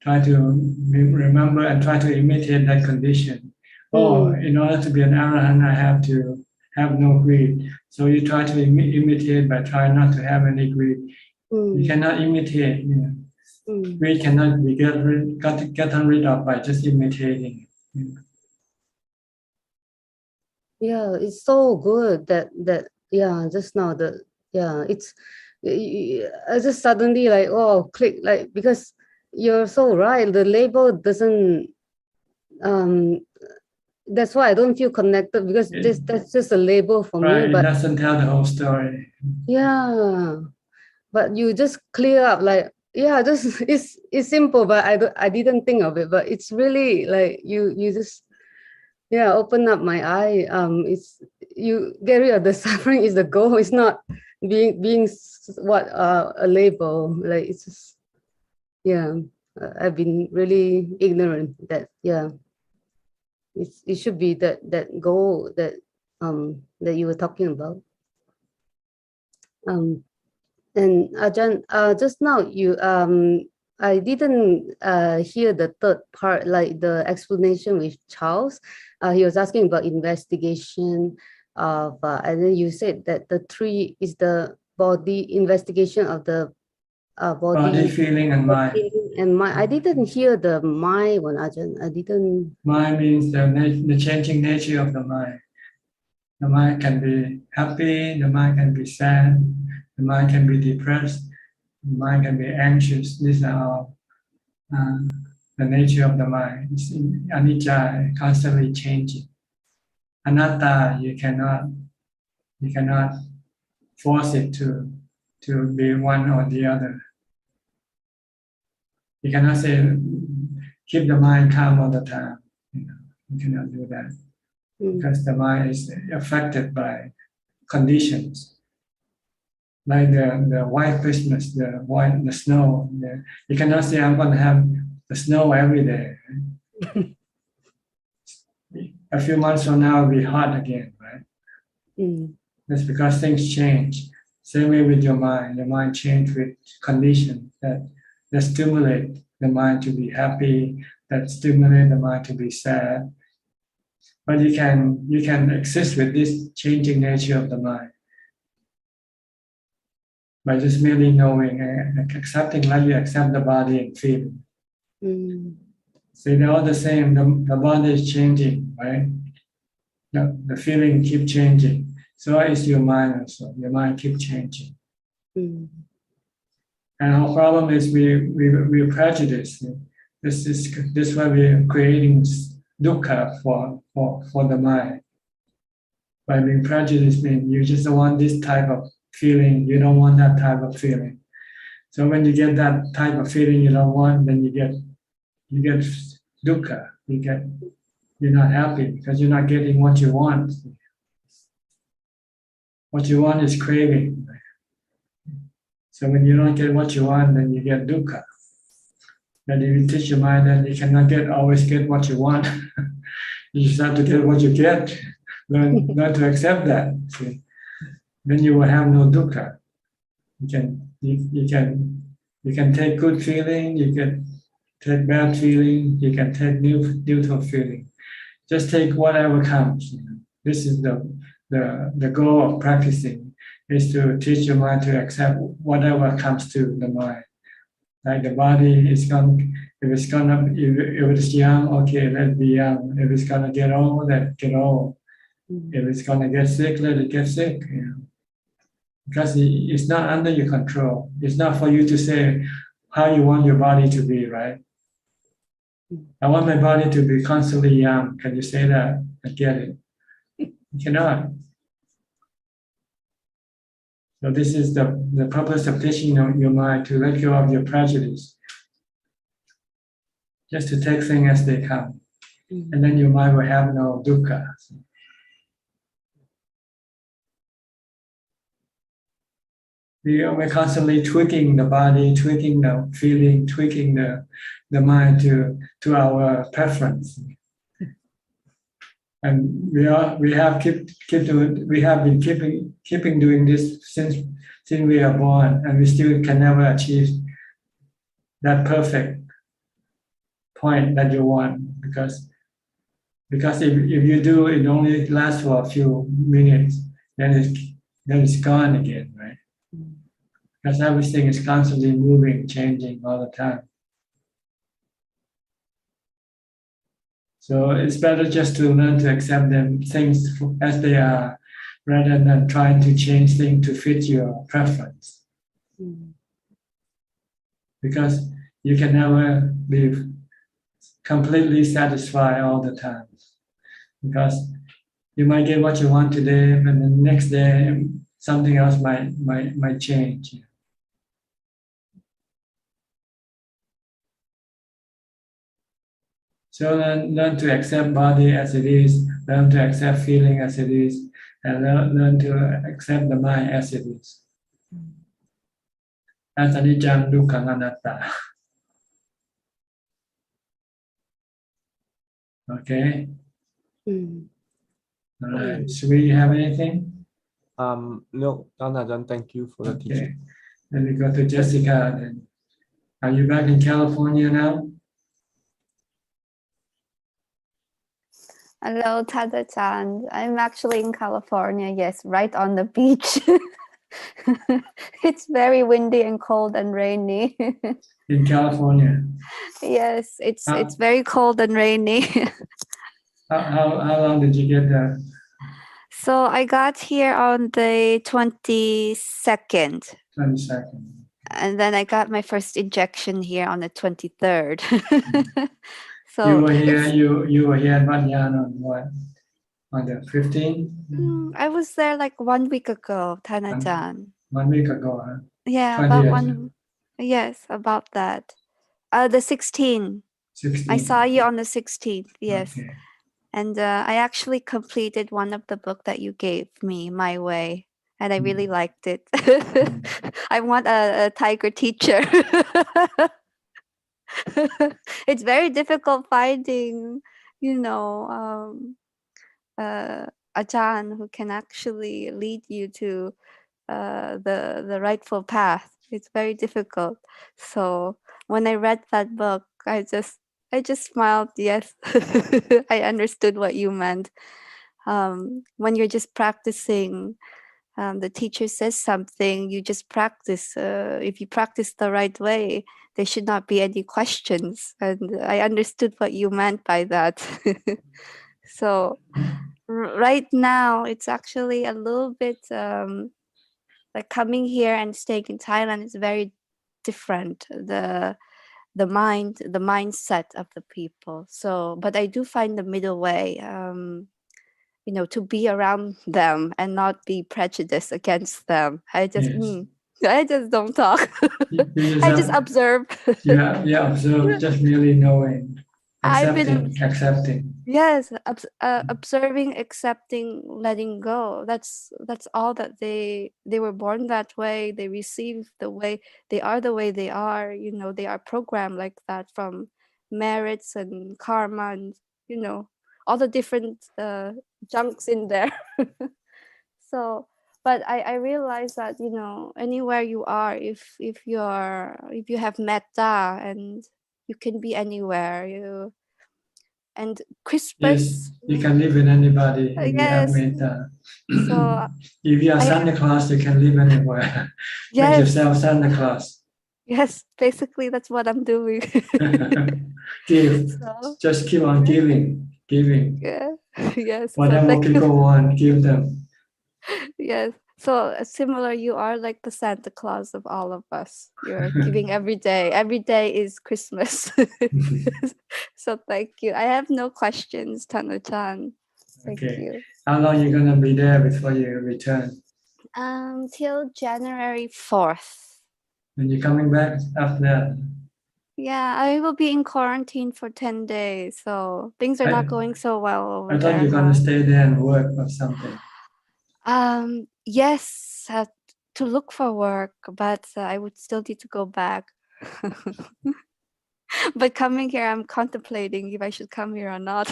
remember and try to imitate that condition. Oh, in order to be an Arahant, I have have no greed. So you try to imitate, but try not to have any greed. You cannot imitate. Greed cannot be gotten rid of by just imitating. Yeah, it's so good that just now it's I just suddenly like click, like, because you're so right, the label doesn't that's why I don't feel connected, because that's just a label for me, It but doesn't tell the whole story. yeah, but you just clear up, like, just it's simple, but I didn't think of it, but it's really like you just open up my eye. It's you get rid of the suffering is the goal. It's not being a label. Like, it's just I've been really ignorant that it should be that goal that you were talking about. And Ajahn, just now I didn't hear the third part, like the explanation with Charles. He was asking about investigation of, and then you said that the three is the body, investigation of the body, feeling, and mind. And mind. I didn't hear the mind one, Ajahn. I didn't. Mind means the changing nature of the mind. The mind can be happy, the mind can be sad, the mind can be depressed, the mind can be anxious. These are all the nature of the mind. It's anicca, constantly changing. Anatta, you cannot force it to be one or the other. You cannot say keep the mind calm all the time. You cannot do that. Because the mind is affected by conditions, like the white Christmas, the snow. You cannot say I'm going to have the snow every day. A few months from now, it'll be hot again, right? That's because things change. Same way with your mind. Your mind changes with conditions that stimulate the mind to be happy, that stimulate the mind to be sad. But you can exist with this changing nature of the mind by just merely knowing and accepting, like you accept the body and feeling. So they're all the same. The body is changing, right? The feeling keep changing. So is your mind also. Your mind keep changing. And our problem is we're prejudiced. This is why we're creating dukkha for the mind. By being prejudiced means you just don't want this type of feeling, you don't want that type of feeling. So when you get that type of feeling you don't want, then you get dukkha. You're not happy because you're not getting what you want. What you want is craving. So when you don't get what you want, then you get dukkha. Then if you teach your mind that you cannot always get what you want, you just have to get what you get. Learn to accept that. See? Then you will have no dukkha. You can take good feeling, you can take bad feeling, you can take neutral feeling. Just take whatever comes. This is the goal of practicing, is to teach your mind to accept whatever comes to the mind. Like the body is if it's young, okay, let it be young. If it's gonna get old, let it get old. If it's gonna get sick, let it get sick. Because it's not under your control. It's not for you to say how you want your body to be, right? I want my body to be constantly young. Can you say that? I get it. You cannot. So this is the purpose of teaching your mind to let go of your prejudice. Just to take things as they come. And then your mind will have no dukkha. We're constantly tweaking the body, tweaking the feeling, tweaking the mind to our preference. And we have been keeping doing this since we are born, and we still can never achieve that perfect point that you want, because Because if you do, it only lasts for a few minutes, then it's gone again, right? Because everything is constantly moving, changing all the time. So it's better just to learn to accept them things as they are, rather than trying to change things to fit your preference. Because you can never be completely satisfied all the time. Because you might get what you want today, but the next day something else might change. So learn to accept body as it is, learn to accept feeling as it is, and learn to accept the mind as it is. As anicca dukkha anatta. Okay. All right. Should we have anything? No, Ajahn, thank you for the teaching. Then we go to Jessica. Then, are you back in California now? Hello, Ajahn. I'm actually in California, yes, right on the beach. It's very windy and cold and rainy. In California. Yes, it's very cold and rainy. How long did you get there? So I got here on the 22nd. 22nd. And then I got my first injection here on the 23rd. So you were here. You were here in Banyan on what? On the 15th. I was there like 1 week ago, Ajahn. 1 week ago, huh? Yeah, 20th. about one. Yes, about that. The 16th. 16th. I saw you on the 16th. Yes. Okay. And I actually completed one of the book that you gave me, My Way, and I really liked it. I want a tiger teacher. It's very difficult finding, Ajahn who can actually lead you to the rightful path. It's very difficult. So when I read that book, I just smiled. Yes, I understood what you meant. When you're just practicing, the teacher says something, you just practice. If you practice the right way, there should not be any questions. And I understood what you meant by that. So right now, it's actually a little bit like coming here and staying in Thailand is very different. The mindset of the people. So, but I do find the middle way. To be around them and not be prejudiced against them. I just don't talk. I just observe. Yeah, observe, just merely knowing, accepting. Yes, observing, accepting, letting go. That's all that they were born that way. They receive the way they are. They are programmed like that from merits and karma and all the different junks in there. So, but I realize that anywhere you are, if you have metta, and you can be anywhere. And Christmas. Yes, you can live with anybody if you have metta. So if you are Santa Claus, you can live anywhere. Make yourself Santa Claus. Yes, basically that's what I'm doing. Give. Just keep on giving. Yeah. Yes. Whatever people want, give them. Yes. So similar, you are like the Santa Claus of all of us. You're giving every day. Every day is Christmas. So thank you. I have no questions, Ajahn. Thank you. How long are you gonna be there before you return? Till January 4th. And you're coming back after that? Yeah, I will be in quarantine for 10 days. So things are not going so well over there. I thought you're gonna stay there and work or something. Yes, to look for work, but I would still need to go back. But coming here, I'm contemplating if I should come here or not.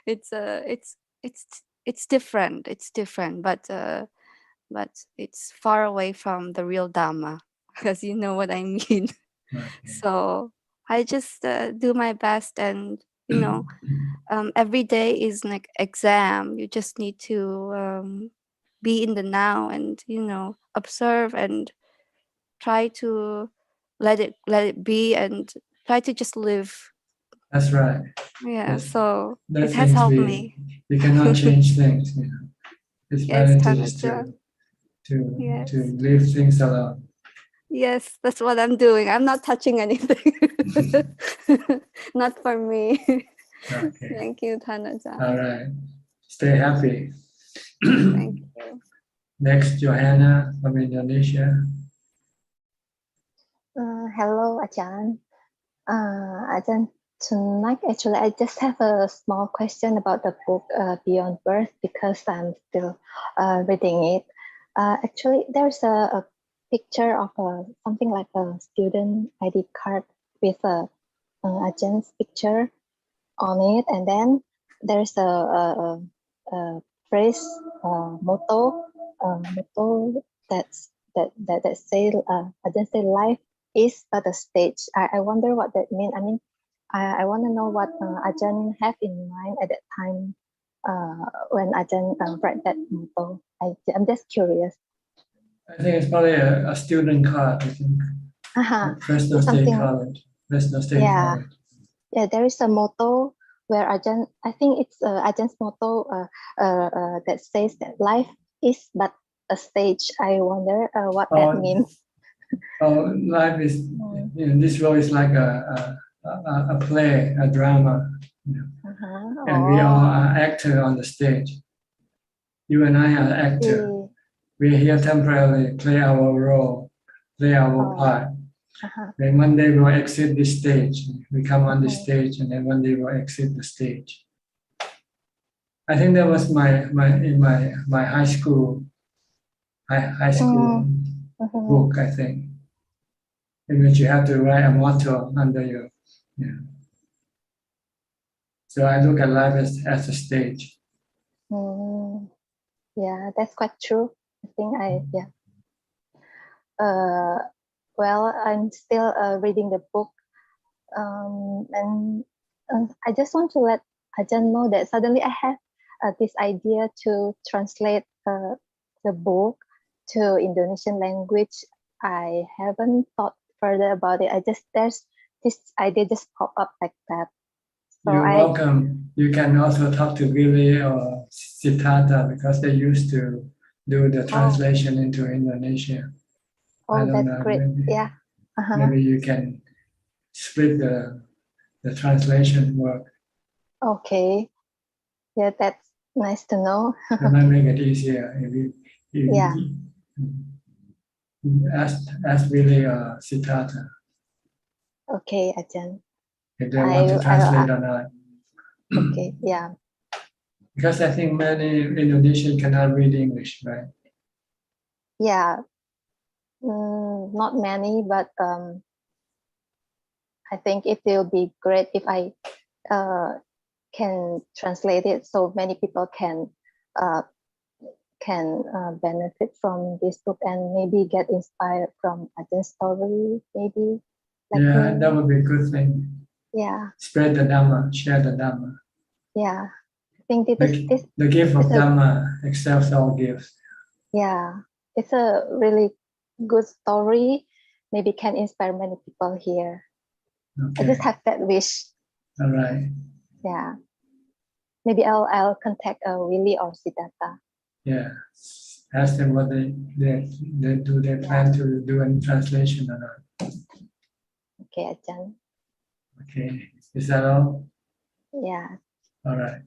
It's different. It's different, but it's far away from the real Dhamma, because you know what I mean. Okay. So I just do my best, and you know, every day is like exam. You just need to be in the now, and you know, observe and try to let it be, and try to just live. That's right. Yeah, That's, so that it has things helped me. we cannot change things. You know, it's Yes, better just Thanajan. Yes. to leave things alone. Yes, that's what I'm doing. I'm not touching anything. Not for me. Okay. Thank you, Thanajan. All right. Stay happy. Thank you. Next, Johanna from Indonesia. Hello, Ajahn. Ajahn, tonight actually I just have a small question about the book Beyond Birth, because I'm still reading it. Actually, there's a picture of something like a student ID card with Ajahn's picture on it, and then there's a phrase motto that says Ajahn say life is but a stage. I wonder what that means. I mean, I want to know what Ajahn had in mind at that time when Ajahn read that motto. I'm just curious. I think it's probably a student card, I think. Fresno State College. Fresno State College. Yeah, there is a motto where Ajahn, I think it's Ajahn's motto that says that life is but a stage. I wonder what that means. Oh, life is, you know, this role is like a play, a drama, you know, and we all are actors on the stage. You and I are actors. We're here temporarily, play our role, play our part. Then one day we'll exit this stage. We come on the stage, and then one day we'll exit the stage. I think that was my high school book, I think, in which you have to write a motto under your, you know. So I look at life as a stage. Yeah, that's quite true. I think well, I'm still reading the book, and I just want to let Ajahn know that suddenly I have this idea to translate the book to Indonesian language. I haven't thought further about it. There's this idea just pop up like that. So You're welcome. You can also talk to Billy or Siddhartha, because they used to do the translation into Indonesian. I don't know, great. Maybe, maybe you can split the translation work. Okay. Yeah, that's nice to know. That might make it easier if you ask Billy or Siddhartha. Okay, Ajahn. If they want to translate or not. Okay, yeah. Because I think many Indonesians cannot read English, right? Yeah. Not many, but I think it will be great if I can translate it so many people can benefit from this book and maybe get inspired from Ajahn story, maybe. Yeah, that would be a good thing. Yeah. Spread the Dhamma, share the Dhamma. Yeah. I think the gift of Dhamma accepts all gifts. Yeah, it's a really good story. Maybe can inspire many people here. Okay. I just have that wish. All right. Yeah. Maybe I'll contact Willie or Siddhartha. Yeah. Ask them what they plan to do in translation or not. Okay, Ajahn. Okay. Is that all? Yeah. All right.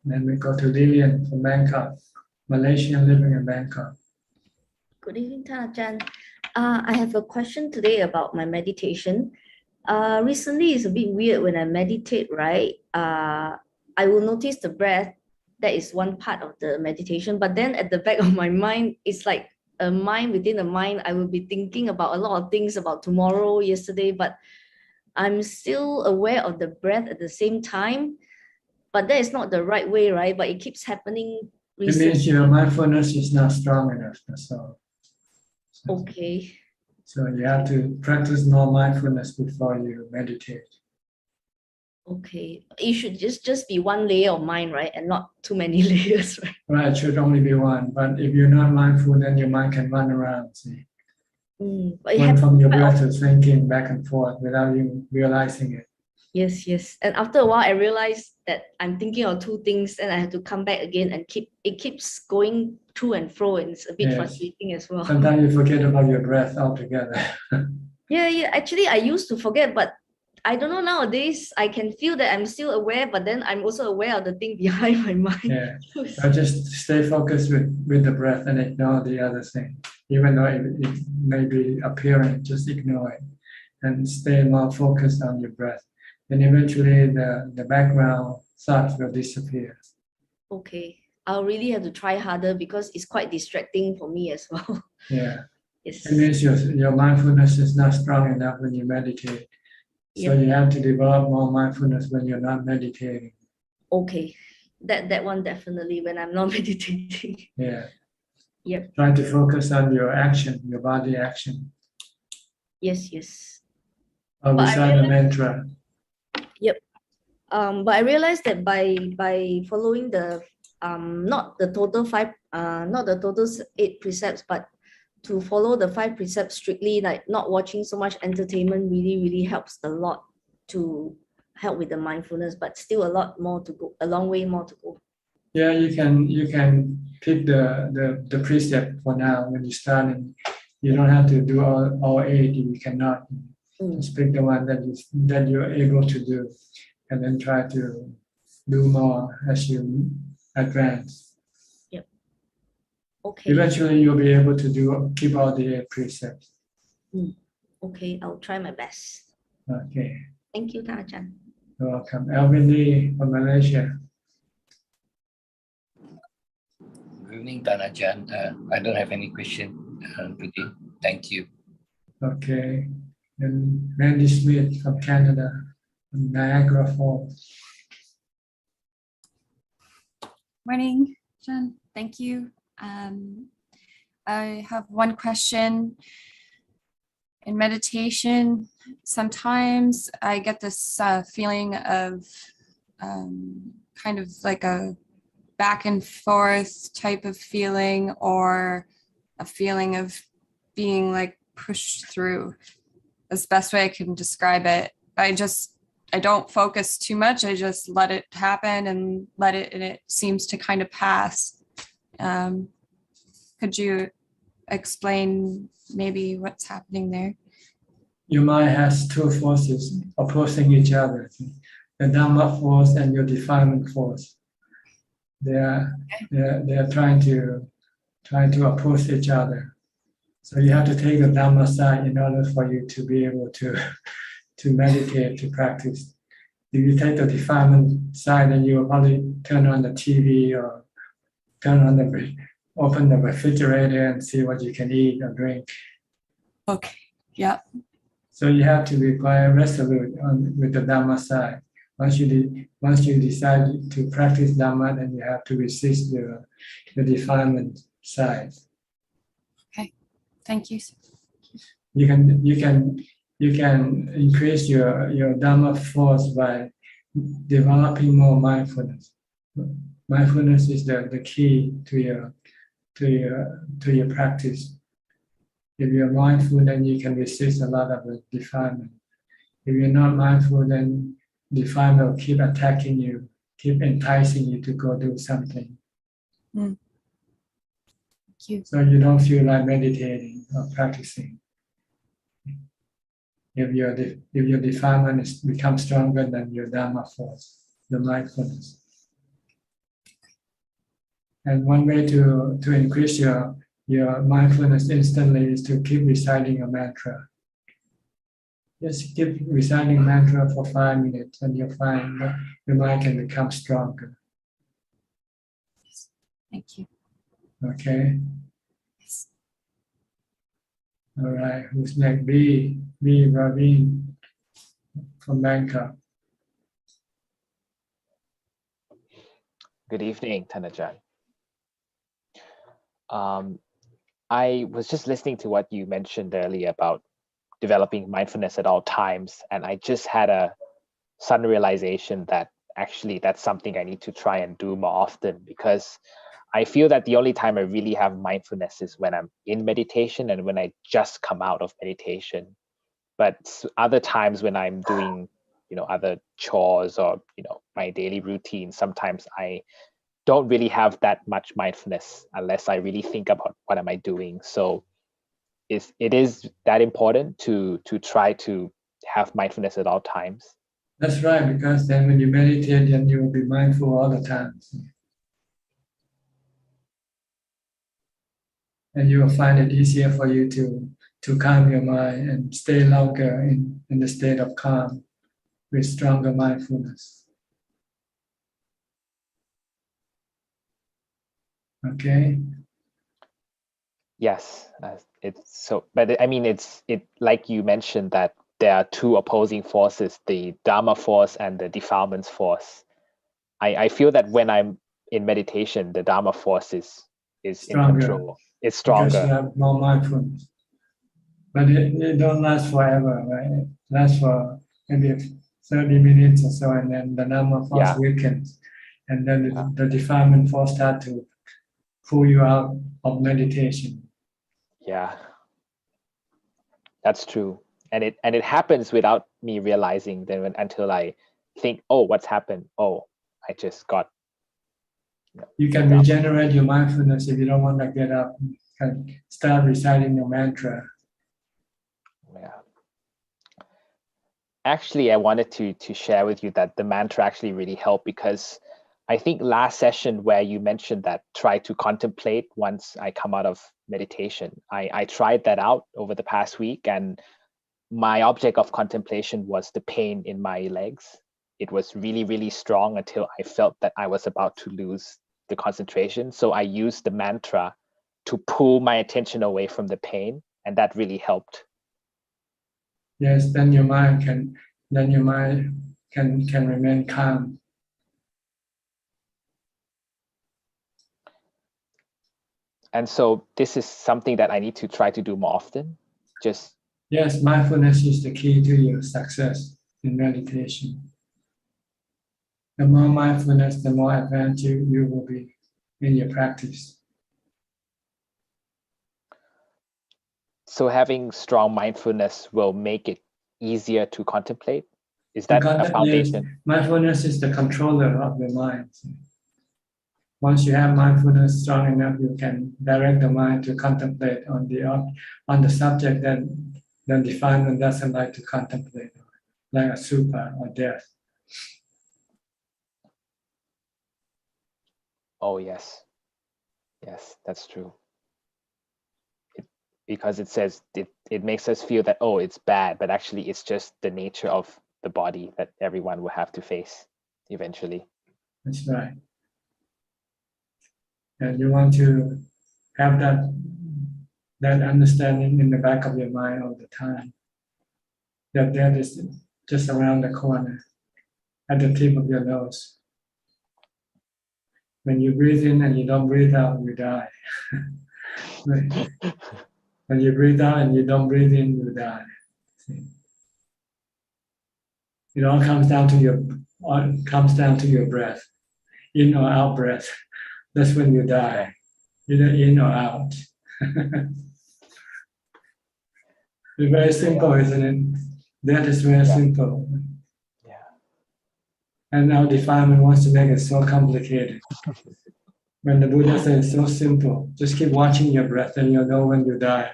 Then we go to Lillian from Bangkok, Malaysian living in Bangkok. Good evening, Ajahn. I have a question today about my meditation. Recently, it's a bit weird when I meditate, right? I will notice the breath. That is one part of the meditation. But then at the back of my mind, it's like a mind within a mind. I will be thinking about a lot of things about tomorrow, yesterday, but I'm still aware of the breath at the same time. But that is not the right way, right? But it keeps happening recently. It means your mindfulness is not strong enough, that's all. Okay. So you have to practice more mindfulness before you meditate. Okay, it should just be one layer of mind, right? And not too many layers, right? Right, it should only be one. But if you're not mindful, then your mind can run around. See? But it Run happens from your quite breath often. to thinking back and forth without you realizing it. Yes, yes. And after a while, I realized that I'm thinking of two things, and I have to come back again, and it keeps going to and fro, and it's a bit Yes. frustrating as well. Sometimes you forget about your breath altogether. Yeah. Actually, I used to forget, but I don't know nowadays. I can feel that I'm still aware, but then I'm also aware of the thing behind my mind. Yeah. So just stay focused with the breath and ignore the other thing. Even though it may be appearing, just ignore it and stay more focused on your breath. And eventually the background thoughts will disappear. Okay. I'll really have to try harder because it's quite distracting for me as well. Yeah. Yes. It means your mindfulness is not strong enough when you meditate. So Yep. you have to develop more mindfulness when you're not meditating. Okay. That one definitely when I'm not meditating. Yeah. Yep. Try to focus on your action, your body action. Yes. Or But I recite a mantra. Yep. But I realized that by following the not the total 8 precepts, but to follow the 5 precepts strictly, like not watching so much entertainment really helps a lot to help with the mindfulness, but still a long way more to go. Yeah, you can pick the precept for now when you start, and you don't have to do all 8 if you cannot. Just pick the one that you're able to do, and then try to do more as you advance. Yep. Okay. Eventually, you'll be able to keep all the 8 precepts. Okay, I'll try my best. Okay. Thank you, Ajahn. You're welcome. Alvin Lee from Malaysia. Good evening, Ajahn. I don't have any question today. Thank you. Okay. And Randy Smith from Canada, from Niagara Falls. Morning, John. Thank you. I have one question. In meditation, sometimes I get this feeling of kind of like a back and forth type of feeling, or a feeling of being like pushed through. That's the best way I can describe it. I don't focus too much. I just let it happen and it seems to kind of pass. Could you explain maybe what's happening there? Your mind has 2 forces opposing each other: the Dhamma force and your defilement force. They are trying to oppose each other. So you have to take the Dhamma side in order for you to be able to meditate, to practice. If you take the defilement side, then you will probably turn on the TV or open the refrigerator and see what you can eat or drink. Okay. Yeah. So you have to be quite resolute with the Dhamma side. Once you decide to practice Dhamma, then you have to resist the defilement side. Okay. Thank you. You can increase your Dhamma force by developing more mindfulness. Mindfulness is the key to your practice. If you're mindful, then you can resist a lot of the defilement. If you're not mindful, then defilement will keep attacking you, keep enticing you to go do something. Thank you. So you don't feel like meditating or practicing. If your defilement becomes stronger than your Dhamma force, your mindfulness. And one way to increase your mindfulness instantly is to keep reciting a mantra. Just keep reciting mantra for 5 minutes, and you'll find that your mind can become stronger. Thank you. Okay. All right. Who's next? B. Raveen from Bangkok. Good evening, Ajahn. I was just listening to what you mentioned earlier about developing mindfulness at all times, and I just had a sudden realization that actually that's something I need to try and do more often, because I feel that the only time I really have mindfulness is when I'm in meditation and when I just come out of meditation. But other times when I'm doing, other chores or, my daily routine, sometimes I don't really have that much mindfulness unless I really think about what am I doing. So it is that important to try to have mindfulness at all times. That's right, because then when you meditate, then you will be mindful all the time. And you will find it easier for you to calm your mind and stay longer in the state of calm with stronger mindfulness. Okay? Yes, it's so, but I mean, it's like you mentioned that there are two opposing forces, the Dhamma force and the defilements force. I feel that when I'm in meditation, the Dhamma force is Stronger. in control. It's Because stronger. you have more mindfulness. But it don't last forever, right? It lasts for maybe 30 minutes or so, and then the Dhamma force weakens. And then the defilement force start to pull you out of meditation. Yeah, that's true. And it happens without me realizing then until I think, oh, what's happened? Oh, I just got. You can regenerate your mindfulness if you don't want to get up. You can start reciting your mantra. Yeah. Actually, I wanted to share with you that the mantra actually really helped, because I think last session where you mentioned that try to contemplate once I come out of meditation, I tried that out over the past week, and my object of contemplation was the pain in my legs. It was really, really strong until I felt that I was about to lose the concentration. So I used the mantra to pull my attention away from the pain, and that really helped. Yes, then your mind can remain calm. And so this is something that I need to try to do more often. Yes, mindfulness is the key to your success in meditation. The more mindfulness, the more advanced you will be in your practice. So having strong mindfulness will make it easier to contemplate? Is that a foundation? Yes, mindfulness is the controller of the mind. Once you have mindfulness strong enough, you can direct the mind to contemplate on the subject that the defilement doesn't like to contemplate, like a super or death. Oh, yes. Yes, that's true. Because it says it makes us feel that, oh, it's bad, but actually it's just the nature of the body that everyone will have to face eventually. That's right. And you want to have that understanding in the back of your mind all the time. That death is just around the corner, at the tip of your nose. When you breathe in and you don't breathe out, you die. When you breathe out and you don't breathe in, you die. See? It all comes down to your breath, in or out breath. That's when you die, either in or out. It's very simple, isn't it? That is very simple. Yeah. And now defilement wants to make it so complicated. When the Buddha says it's so simple, just keep watching your breath and you'll know when you die.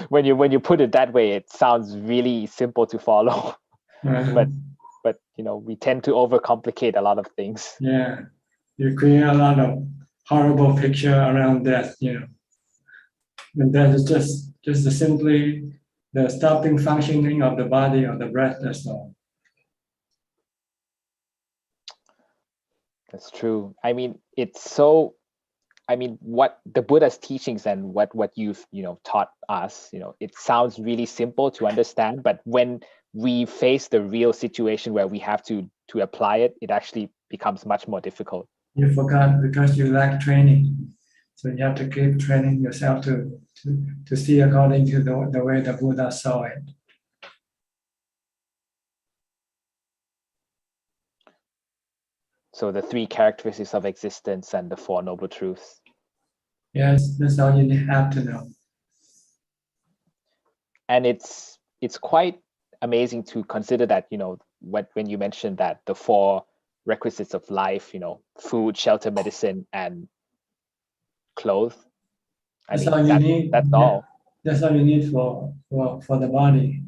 When you put it that way, it sounds really simple to follow. But we tend to overcomplicate a lot of things. Yeah, you create a lot of horrible picture around death, And that is just simply the stopping functioning of the body or the breath, that's all. That's true. I mean, what the Buddha's teachings and what you've taught us, it sounds really simple to understand, but when we face the real situation where we have to apply it, it actually becomes much more difficult. You forgot because you lack training. So you have to keep training yourself to see according to the way the Buddha saw it. So the 3 characteristics of existence and the 4 noble truths. Yes, that's all you have to know. And it's quite amazing to consider that, you know, when you mentioned that the 4 requisites of life, you know, food, shelter, medicine, and clothes. That's all you need. That's all. That's all you need for the body.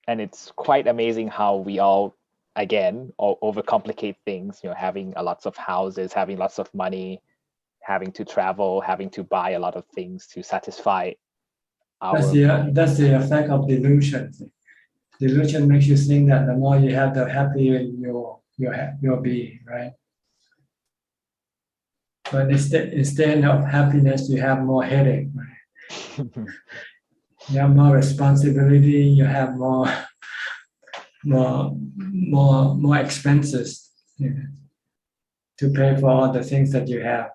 And it's quite amazing how we all, again, overcomplicate things, you know, having lots of houses, having lots of money, having to travel, having to buy a lot of things to satisfy our... That's the effect of delusion. Delusion makes you think that the more you have, the happier you'll be, right? But instead of happiness, you have more headache, right? You have more responsibility, you have more expenses, you know, to pay for all the things that you have,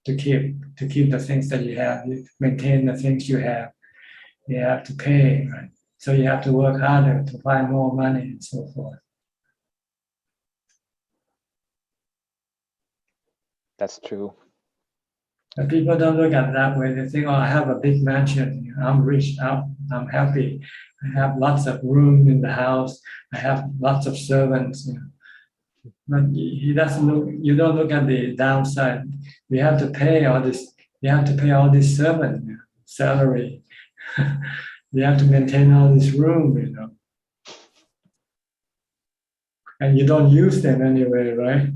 to keep the things that you have, you maintain the things you have. You have to pay, right? So you have to work harder to find more money and so forth. That's true. But people don't look at it that way. They think, oh, I have a big mansion, I'm rich, I'm happy, I have lots of room in the house, I have lots of servants. You know. But he doesn't look. You don't look at the downside. You have to pay all this. You have to pay all this servant salary. You have to maintain all this room, you know. And you don't use them anyway, right?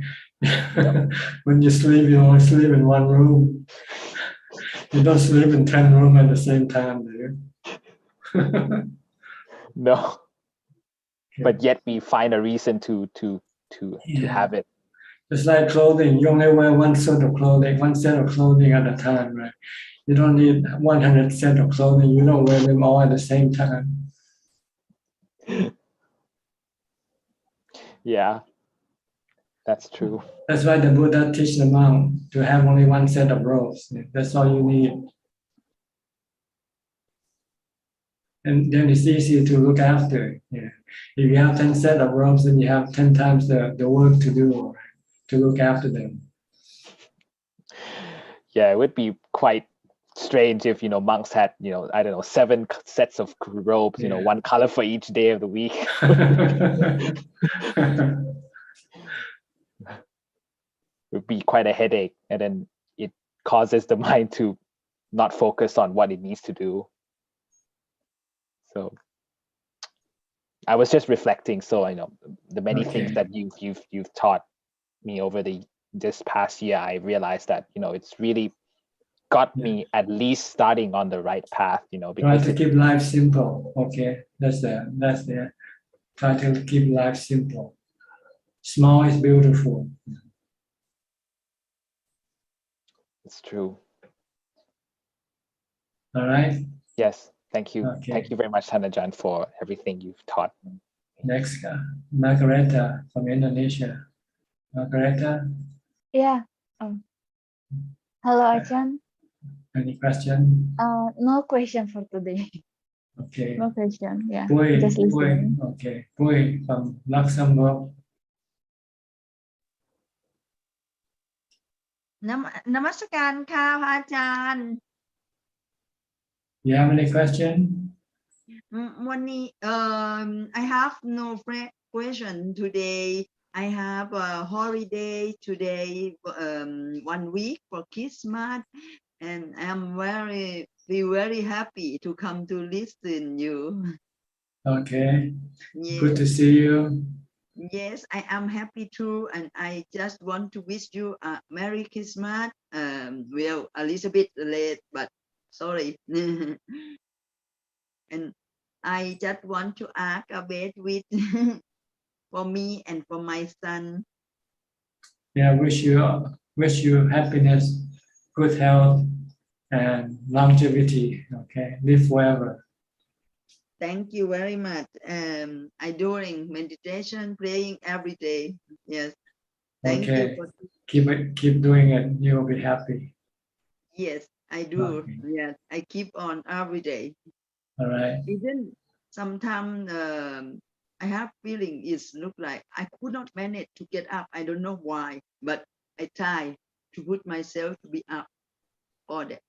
When you sleep, you only sleep in one room. You don't sleep in 10 rooms at the same time, do you? No. Okay. But yet we find a reason to have it. Just like clothing, you only wear one set of clothing at a time, right? You don't need 100 sets of clothing. You don't wear them all at the same time. Yeah, that's true. That's why the Buddha teach the monk to have only one set of robes. That's all you need. And then it's easy to look after. Yeah. If you have 10 sets of robes, then you have 10 times the work to do, right? To look after them. Yeah, it would be quite strange if, you know, monks had, you know, I don't know, 7 sets of robes, you know, one color for each day of the week. It would be quite a headache, and then it causes the mind to not focus on what it needs to do. So I was just reflecting. So I know the many things that you've taught me over this past year. I realized that, you know, it's really got me at least starting on the right path. You know, because try to keep life simple. Okay, that's the try to keep life simple. Small is beautiful. It's true. All right. Yes. Thank you. Okay. Thank you very much, Ajaan, for everything you've taught. Next, Margareta from Indonesia. Margareta? Yeah. Hello, Ajaan. Any question? No question for today. Okay. No question. Yeah. Pui, Just listening. okay. Pui from Luxembourg. นมัสการค่ะพระอาจารย์ You have any question? วันนี้ I have no question today. I have a holiday today, 1 week for Christmas, and I'm very happy to come to listen you. Okay. Yes. Good to see you. Yes, I am happy too, and I just want to wish you a Merry Christmas. Well, a little bit late, but sorry. And I just want to ask a bit with for me and for my son. Yeah, wish you happiness, good health, and longevity. Okay, live forever. Thank you very much. I doing meditation, praying every day. Yes. Thank you Okay. for. Keep doing it. You will be happy. Yes, I do. Okay. Yes, I keep on every day. All right. Even sometimes I have feeling it's look like I could not manage to get up. I don't know why, but I try to put myself to be up all day.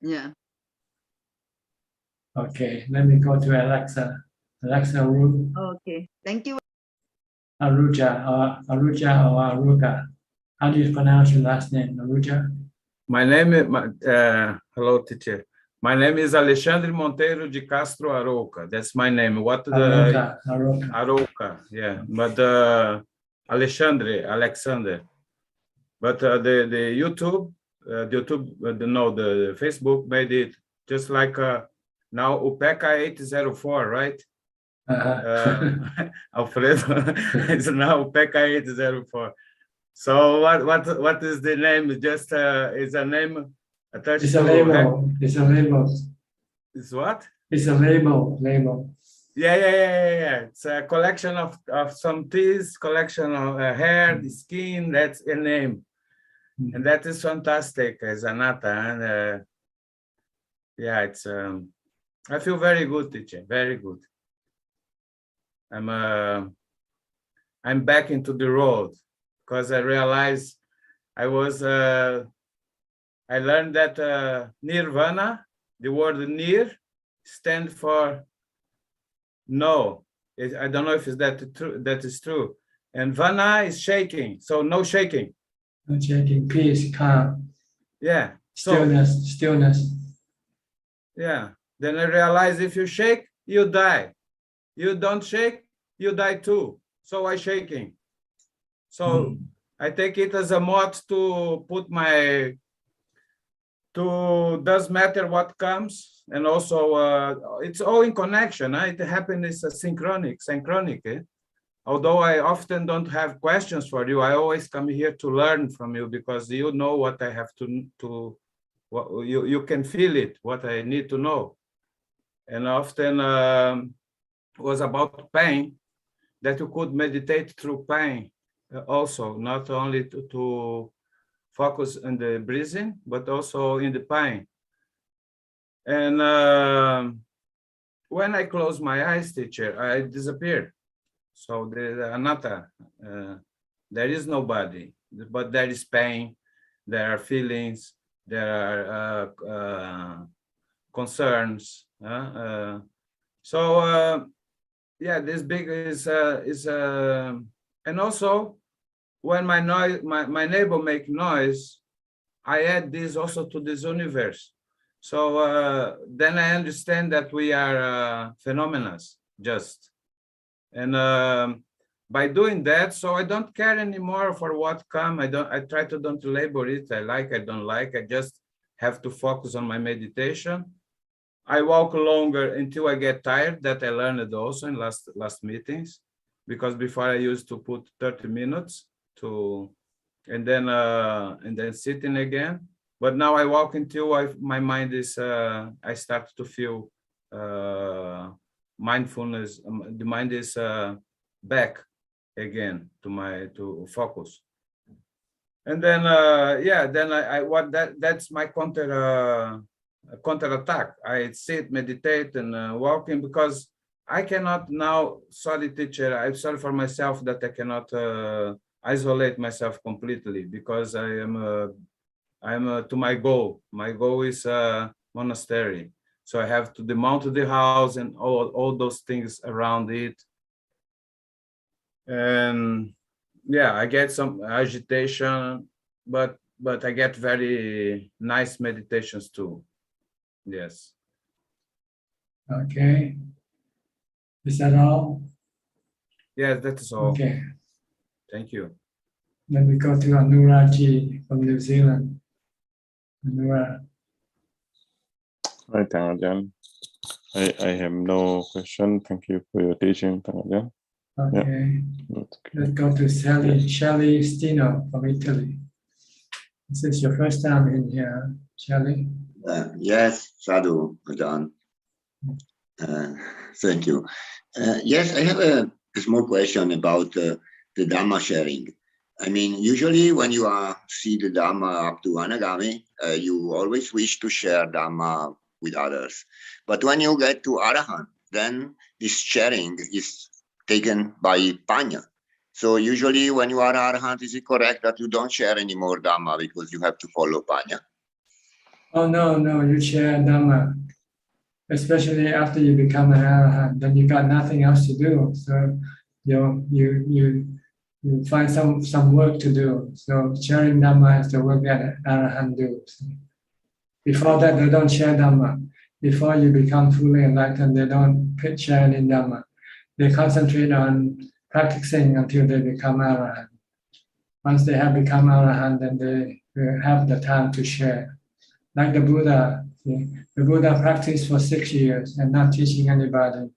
Yeah. Okay. Let me go to Alexa. Alexa, Okay. Thank you. Aruja or Aruga. How do you pronounce your last name, Aruja? My name is, hello teacher. My name is Alexandre Monteiro de Castro Aroca. That's my name. What the Aroca, yeah. But Alexander. But the YouTube, the Facebook made it just like now UPECA 804, right? Alfredo is now UPECA 804. So what is the name? Just is a name attached It's a label. It's a label. It's what? It's a label. Label. Yeah. It's a collection of some teeth, collection of hair, the skin. That's a name, and that is fantastic, Zanata. And yeah, it's. I feel very good, teacher. Very good. I'm back into the road because I realized I learned that nirvana, the word nir, stands for no. I don't know if it's that is true. And vana is shaking, so no shaking. No shaking, peace, calm. Yeah. Stillness. Yeah. Then I realized if you shake, you die. You don't shake, you die too. So I shaking. So I take it as a mod to put does matter what comes, and also it's all in connection. It happens synchronic. Although I often don't have questions for you, I always come here to learn from you because you know what I have to what you can feel it, what I need to know. And often was about pain, that you could meditate through pain also, not only to focus on the breathing, but also in the pain. And when I close my eyes, teacher, I disappear. So there's anatta. There is nobody, but there is pain, there are feelings, there are concerns. Yeah, this big is and also when my neighbor make noise, I add this also to this universe. So then I understand that we are phenomena just. And by doing that, so I don't care anymore for what come. I try to don't label it. I like, I don't like. I just have to focus on my meditation. I walk longer until I get tired. That I learned also in last meetings, because before I used to put 30 minutes and then sitting again. But now I walk until my mind is. I start to feel mindfulness. The mind is back again to focus. And then that's my counterattack. I sit, meditate, and walking, because I cannot now. Sorry, teacher. I'm sorry for myself that I cannot isolate myself completely, because I'm to my goal. My goal is monastery. So I have to demount the house and all those things around it. And yeah, I get some agitation, but I get very nice meditations too. Yes. Okay. Is that all? Yes, that is all. Okay. Thank you. Then we go to Anuraji from New Zealand. Anura. Hi, Ajaan. I have no question. Thank you for your teaching, Ajaan. Okay. Yeah. Let's go to Shelley Stino from Italy. This is your first time in here, Shelley? Yes, Sadhu, Ajaan. Thank you. Yes, I have a small question about the Dhamma sharing. I mean, usually when you see the Dhamma up to Anagami, you always wish to share Dhamma with others. But when you get to Arahant, then this sharing is taken by Panya. So usually when you are Arahant, is it correct that you don't share any more Dhamma because you have to follow Panya? Oh, no, you share Dhamma. Especially after you become an Arahant, then you got nothing else to do. So you find some work to do. So sharing Dhamma is the work that Arahant do. So before that, they don't share Dhamma. Before you become fully enlightened, they don't share any Dhamma. They concentrate on practicing until they become Arahant. Once they have become Arahant, then they will have the time to share. Like the Buddha. The Buddha practiced for 6 years and not teaching anybody.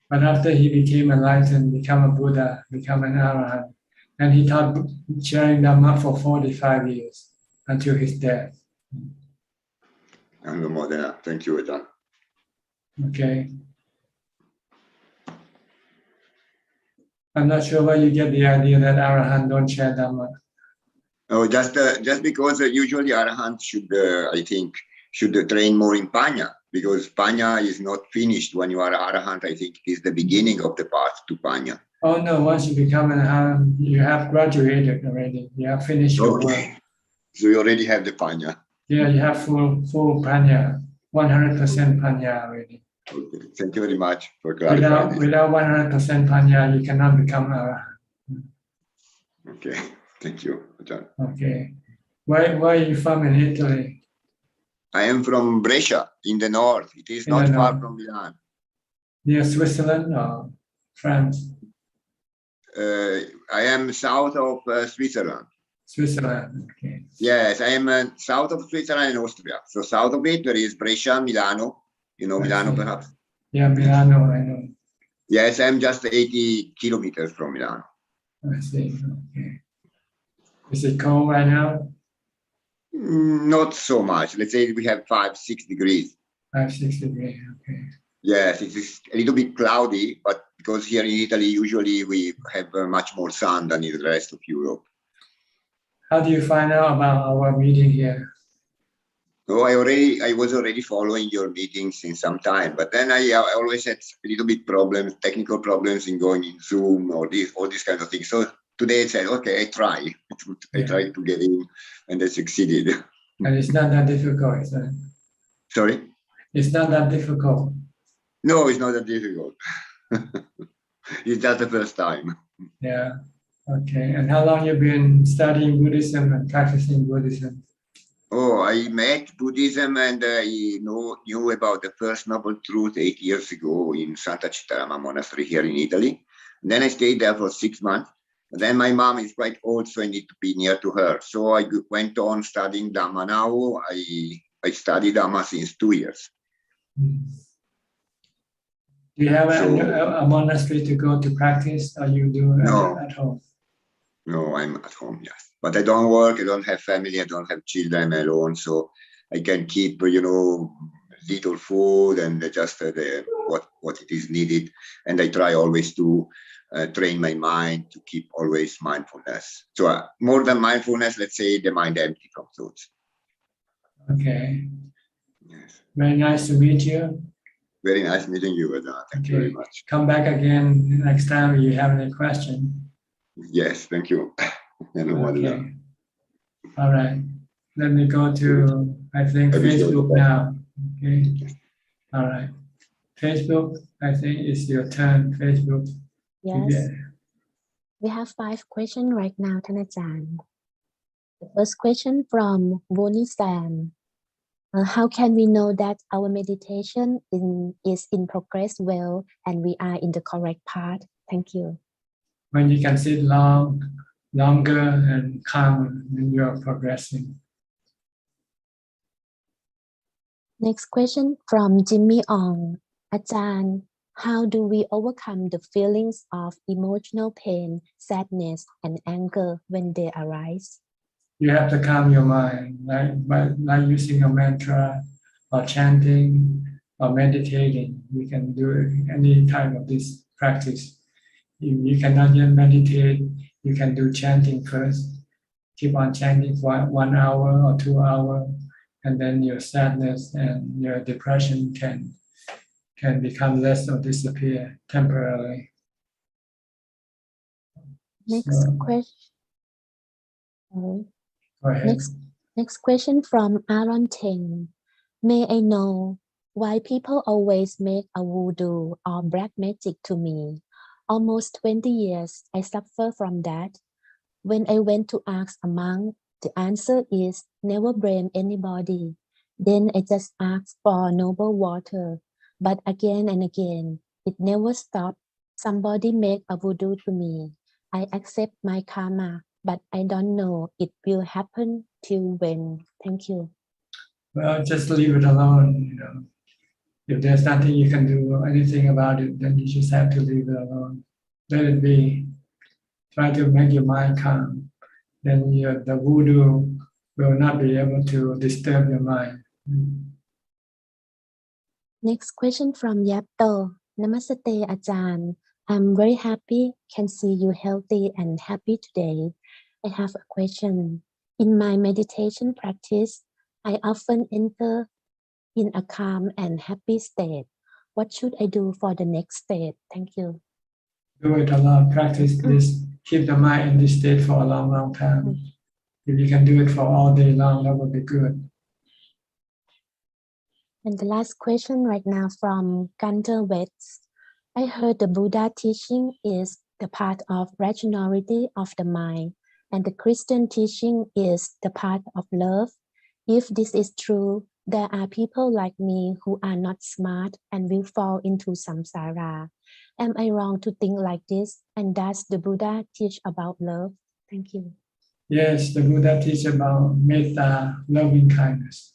But after he became enlightened, become a Buddha, become an Arahant, and he taught sharing Dhamma for 45 years until his death. Thank you, Ajahn. Okay. I'm not sure where you get the idea that Arahant don't share Dhamma. Oh, just because usually Arahant should, I think, should train more in Panya, because Panya is not finished when you are Arahant. I think it is the beginning of the path to Panya. Oh no, once you become an Arahant, you have graduated already. You have finished your work. So you already have the Panya. Yeah, you have full Panya, 100% Panya already. Okay. Thank you very much for clarifying. Without 100% Panya, you cannot become Arahant. Okay, thank you, Ajahn. Okay. Where are you from in Italy? I am from Brescia in the north. It is not far from Milan. Near Switzerland or France? I am south of Switzerland. Switzerland, okay. Yes, I am south of Switzerland and Austria. So south of it, there is Brescia, Milano. You know Milano, perhaps? Yeah, Milano, I know. Yes, I'm just 80 kilometers from Milano. I see, okay. Is it cold right now? Not so much. Let's say we have 5-6 degrees. 5-6 degrees, okay. Yes, it is a little bit cloudy, but because here in Italy, usually we have much more sun than in the rest of Europe. How do you find out about our meeting here? Oh, I was already following your meetings in some time, but then I always had a little bit problems, technical problems in going in Zoom or all these kind of things. So today I said, okay, I tried to get in, and I succeeded. And it's not that difficult, is it? Sorry? It's not that difficult. No, it's not that difficult. It's just the first time. Yeah. Okay. And how long you been studying Buddhism and practicing Buddhism? Oh, I met Buddhism and I knew about the First Noble Truth 8 years ago in Santa Citarama Monastery here in Italy. And then I stayed there for 6 months. And then my mom is quite old, so I need to be near to her. So I went on studying Dhamma now. I study Dhamma since 2 years. Do you have a monastery to go to practice, or you do at home? No, I'm at home, yes. But I don't work, I don't have family, I don't have children, I'm alone, so I can keep, little food and just what it is needed. And I try always to train my mind to keep always mindfulness. So more than mindfulness, let's say the mind empty from thoughts. Okay. Yes. Very nice to meet you. Very nice meeting you, Ajahn. Thank you very much. Come back again next time if you have any question. Yes, thank you. Okay. All right. Let me go to, I think, Facebook now. Okay. All right. Facebook, I think it's your turn, Facebook. Yes. Yeah. We have 5 questions right now, Ajahn. The first question from Bonnie Sam. How can we know that our meditation is in progress well and we are in the correct path? Thank you. When you can sit longer and calm when you are progressing. Next question from Jimmy Ong. Ajahn, how do we overcome the feelings of emotional pain, sadness, and anger when they arise? You have to calm your mind, like using a mantra or chanting or meditating. You can do any type of this practice. If you cannot yet meditate, you can do chanting first. Keep on chanting for 1 hour or 2 hours, and then your sadness and your depression can become less or disappear temporarily. Next question. Go ahead. Next question from Aaron Teng. May I know why people always make a voodoo or black magic to me? Almost 20 years, I suffer from that. When I went to ask a monk, the answer is never blame anybody. Then I just asked for noble water. But again and again, it never stopped. Somebody make a voodoo to me. I accept my karma, but I don't know it will happen till when. Thank you. Well, just leave it alone. If there's nothing you can do anything about it, then you just have to leave it alone. Let it be. Try to make your mind calm. Then the voodoo will not be able to disturb your mind. Next question from Yapto. Namaste, Ajaan. I'm very happy, can see you healthy and happy today. I have a question. In my meditation practice, I often enter in a calm and happy state. What should I do for the next state? Thank you. Do it a lot. Practice this. Keep the mind in this state for a long, long time. If you can do it for all day long, that would be good. And the last question right now from Gunter Wetz. I heard the Buddha teaching is the path of rationality of the mind, and the Christian teaching is the path of love. If this is true, there are people like me who are not smart and will fall into samsara. Am I wrong to think like this? And does the Buddha teach about love? Thank you. Yes, the Buddha teaches about metta, loving kindness.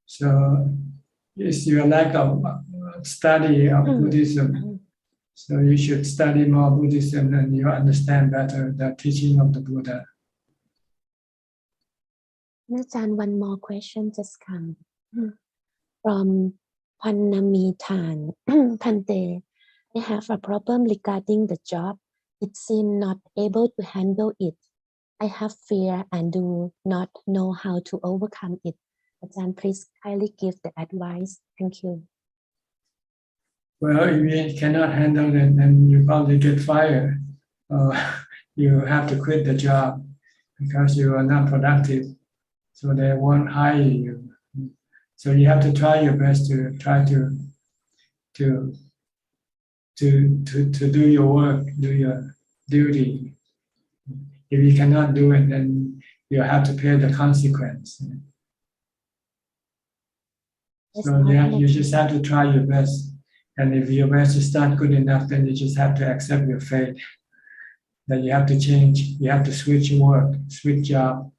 So it's your lack of study of Buddhism. So you should study more Buddhism and you understand better the teaching of the Buddha. Ajaan, one more question just come from Panamitan. Pante, I have a problem regarding the job. It seems not able to handle it. I have fear and do not know how to overcome it. Ajaan, please kindly give the advice. Thank you. Well, if you cannot handle it, then you probably get fired. You have to quit the job because you are not productive. So they won't hire you. So you have to try your best to try to do your work, do your duty. If you cannot do it, then you have to pay the consequence. So you just have to try your best. And if your best is not good enough, then you just have to accept your fate. That you have to change, you have to switch work, switch job.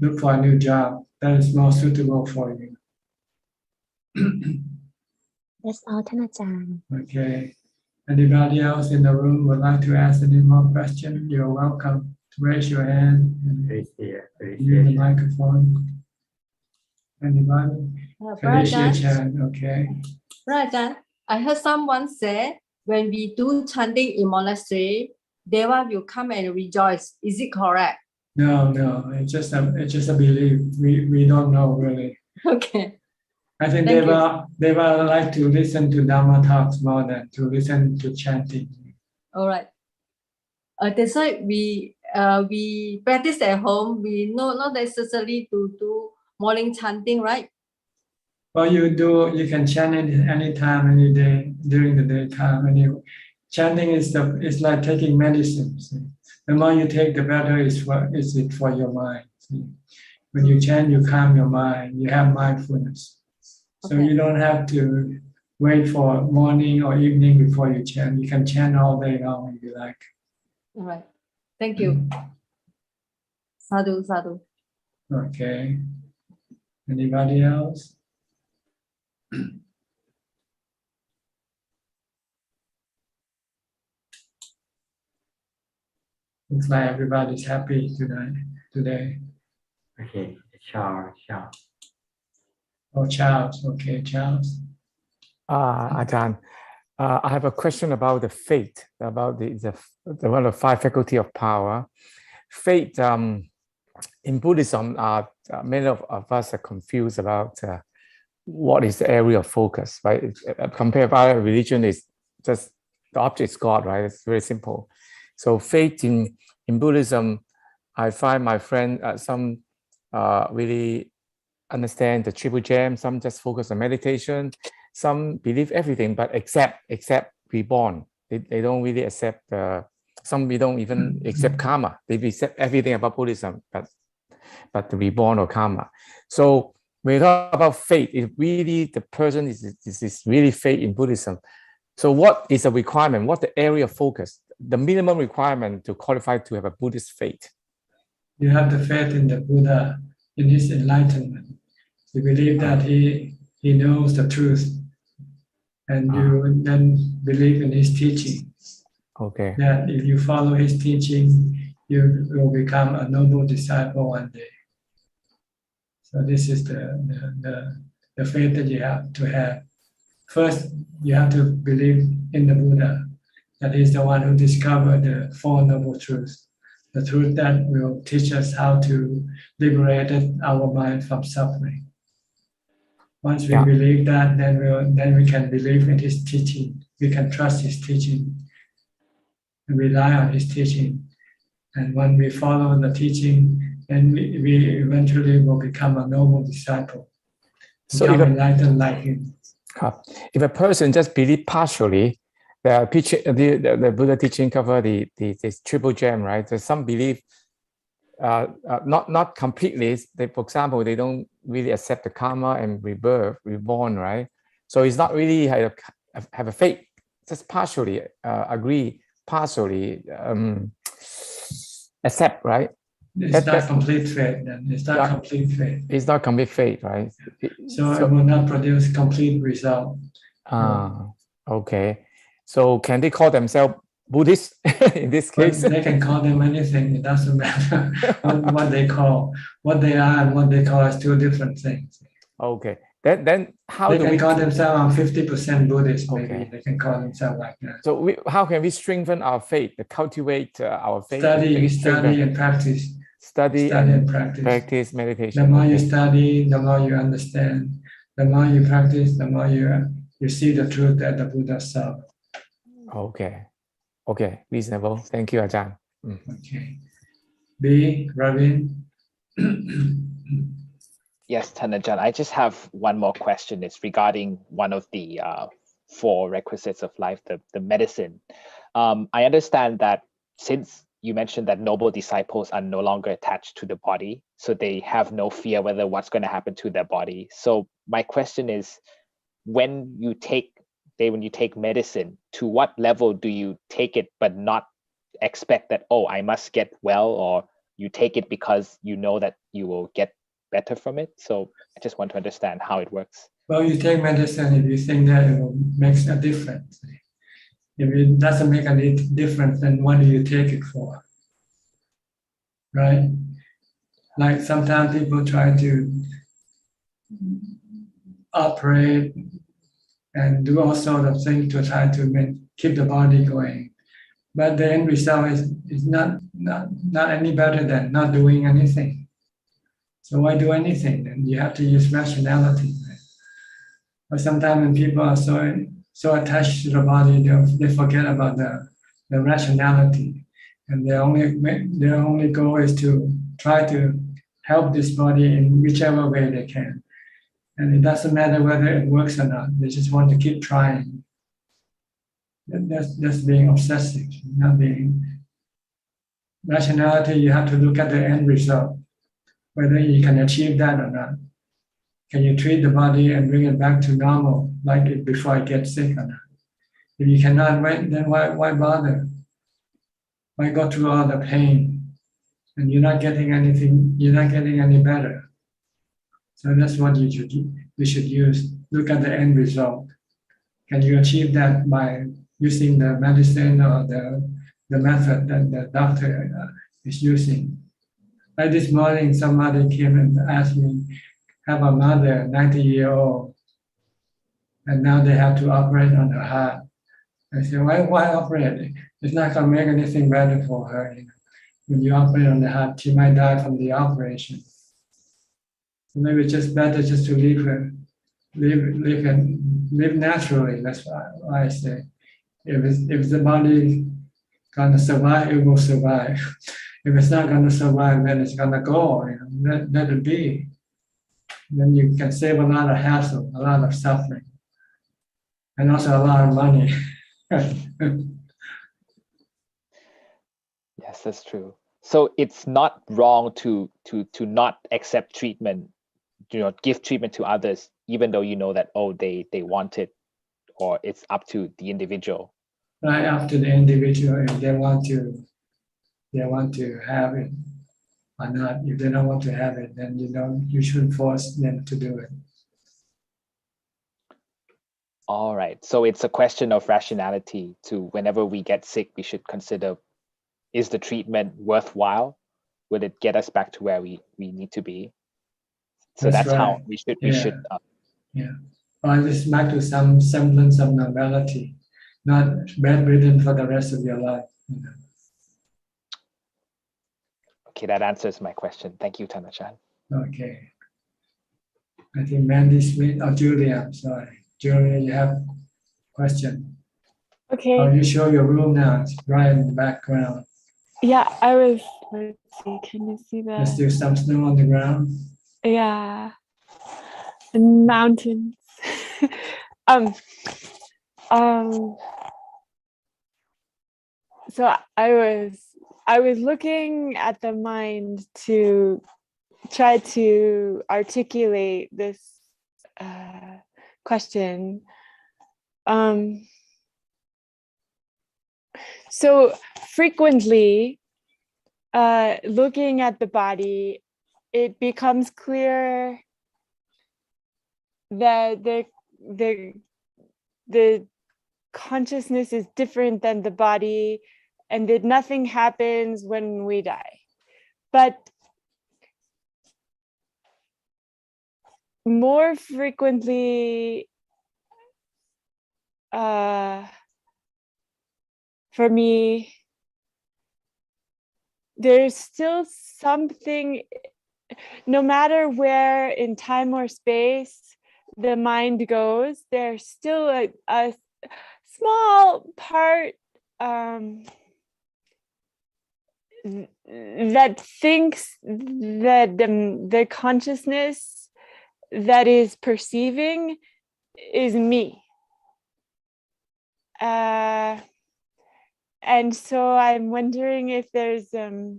Look for a new job that is more suitable for you. That's all, Ajaan. Okay. Anybody else in the room would like to ask any more questions? You're welcome to raise your hand and use the microphone. Anybody? Ajaan, okay. Ajaan, I heard someone say when we do chanting in monastery, Deva will come and rejoice. Is it correct? No, it's just a belief. We don't know really. Okay. I think they will like to listen to Dhamma talks more than to listen to chanting. All right. That's why we practice at home. We not necessarily to do morning chanting, right? Well, you can chant it anytime, any day, during the daytime. Chanting is like taking medicine. See? The more you take, the better is it for your mind. See? When you chant, you calm your mind. You have mindfulness. So you don't have to wait for morning or evening before you chant. You can chant all day long if you like. All right. Thank you. Sadhu, sadhu. Okay. Anybody else? Looks like everybody's happy today. Okay, sure. Oh, Charles. Okay, Charles. Ajahn, I have a question about the faith, about the one of 5 faculty of power. Faith in Buddhism, many of us are confused about what is the area of focus, right? Compared to other religion, is just the object is God, right? It's very simple. So faith in Buddhism, I find my friend some really understand the Triple Gem, some just focus on meditation, some believe everything, but except reborn. They don't really accept, some we don't even accept karma. They accept everything about Buddhism, but the reborn or karma. So when we talk about faith, if really the person is really faith in Buddhism, so what is the requirement? What the area of focus? The minimum requirement to qualify to have a Buddhist faith? You have the faith in the Buddha, in his enlightenment. You believe that he knows the truth, and you then believe in his teaching. Okay. That if you follow his teaching, you will become a noble disciple one day. So this is the faith that you have to have. First, you have to believe in the Buddha, that he's the one who discovered the Four Noble Truths, the truth that will teach us how to liberate our mind from suffering. Once we believe that, then we can believe in his teaching. We can trust his teaching and rely on his teaching. And when we follow the teaching, then we eventually will become a noble disciple, become enlightened like him. If a person just believes partially, the Buddha teaching cover the Triple Gem, right? There's some belief, not completely. For example, they don't really accept the karma and rebirth, reborn, right? So it's not really have a faith, just partially agree, partially accept, right? It's not complete faith. Then it's not complete faith. It's not complete faith, right? So it will not produce complete result. Okay. So can they call themselves Buddhist in this case? They can call them anything. It doesn't matter what they call. What they are and what they call is two different things. Okay. Then how they do can we call themselves 50% Buddhist? Maybe they can call themselves like that. So how can we strengthen our faith, cultivate our faith? Study and practice. Study and practice meditation. The more you study, the more you understand. The more you practice, the more you see the truth that the Buddha saw. Okay, reasonable. Thank you, Ajahn. Okay. B. Ravin. Yes, Thanajan, I just have one more question. It's regarding one of the 4 requisites of life, the medicine. I understand that since you mentioned that noble disciples are no longer attached to the body, so they have no fear whether what's going to happen to their body. So my question is, when you take medicine, to what level do you take it but not expect that, oh, I must get well, or you take it because you know that you will get better from it? So I just want to understand how it works. Well, you take medicine if you think that it will make a difference. If it doesn't make any difference, then what do you take it for? Right? Like sometimes people try to operate and do all sorts of things to try to keep the body going. But the end result is not any better than not doing anything. So why do anything? Then you have to use rationality. Right? But sometimes when people are so attached to the body, they forget about the rationality, and their only goal is to try to help this body in whichever way they can. And it doesn't matter whether it works or not. They just want to keep trying. That's being obsessive, not being rationality. You have to look at the end result, whether you can achieve that or not. Can you treat the body and bring it back to normal like it before it gets sick or not? If you cannot, then why bother? Why go through all the pain? And you're not getting anything. You're not getting any better. So that's what you should use. Look at the end result. Can you achieve that by using the medicine or the method that the doctor is using? Like this morning, somebody came and asked me, have a mother, 90-year-old, and now they have to operate on her heart. I say, why operate? It's not going to make anything better for her. When you operate on the heart, she might die from the operation. So maybe it's just better just to leave her, live naturally. That's why I say, if the body gonna survive, it will survive. If it's not gonna survive, then it's gonna go. Let it be. Then you can save a lot of hassle, a lot of suffering, and also a lot of money. Yes, that's true. So it's not wrong to not accept treatment, give treatment to others, even though you know that they want it, or it's up to the individual. Right, up to the individual if they want to have it or not. If they don't want to have it, then you shouldn't force them to do it. All right. So it's a question of rationality. To whenever we get sick, we should consider, is the treatment worthwhile? Will it get us back to where we need to be? So that's right. how we should. Or just back to some semblance of normality, not bedridden for the rest of your life. Okay, that answers my question. Thank you, Thanachan. Okay. I think Mandy Smith or Julia, I'm sorry. Julia, you have a question? Okay. Oh, you show your room now. It's right in the background. Yeah, let's see, can you see that? There's still some snow on the ground. Yeah. The mountains. So I was looking at the mind to try to articulate this question. So frequently, looking at the body, it becomes clear that the consciousness is different than the body, and that nothing happens when we die. But more frequently, for me, there's still something, no matter where in time or space the mind goes, there's still a small part that thinks that the consciousness that is perceiving is me. And so I'm wondering if there's a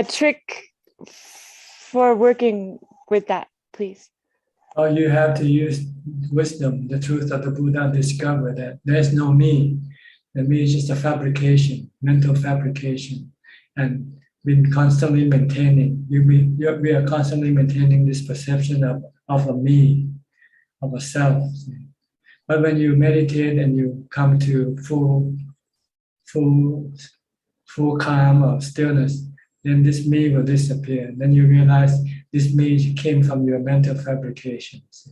trick for working with that, please. Oh, you have to use wisdom, the truth of the Buddha discovered that there's no me. The me is just a fabrication, mental fabrication, and been constantly maintaining. We are constantly maintaining this perception of a me, of a self. But when you meditate and you come to full calm or stillness, then this me will disappear. Then you realize this me came from your mental fabrications.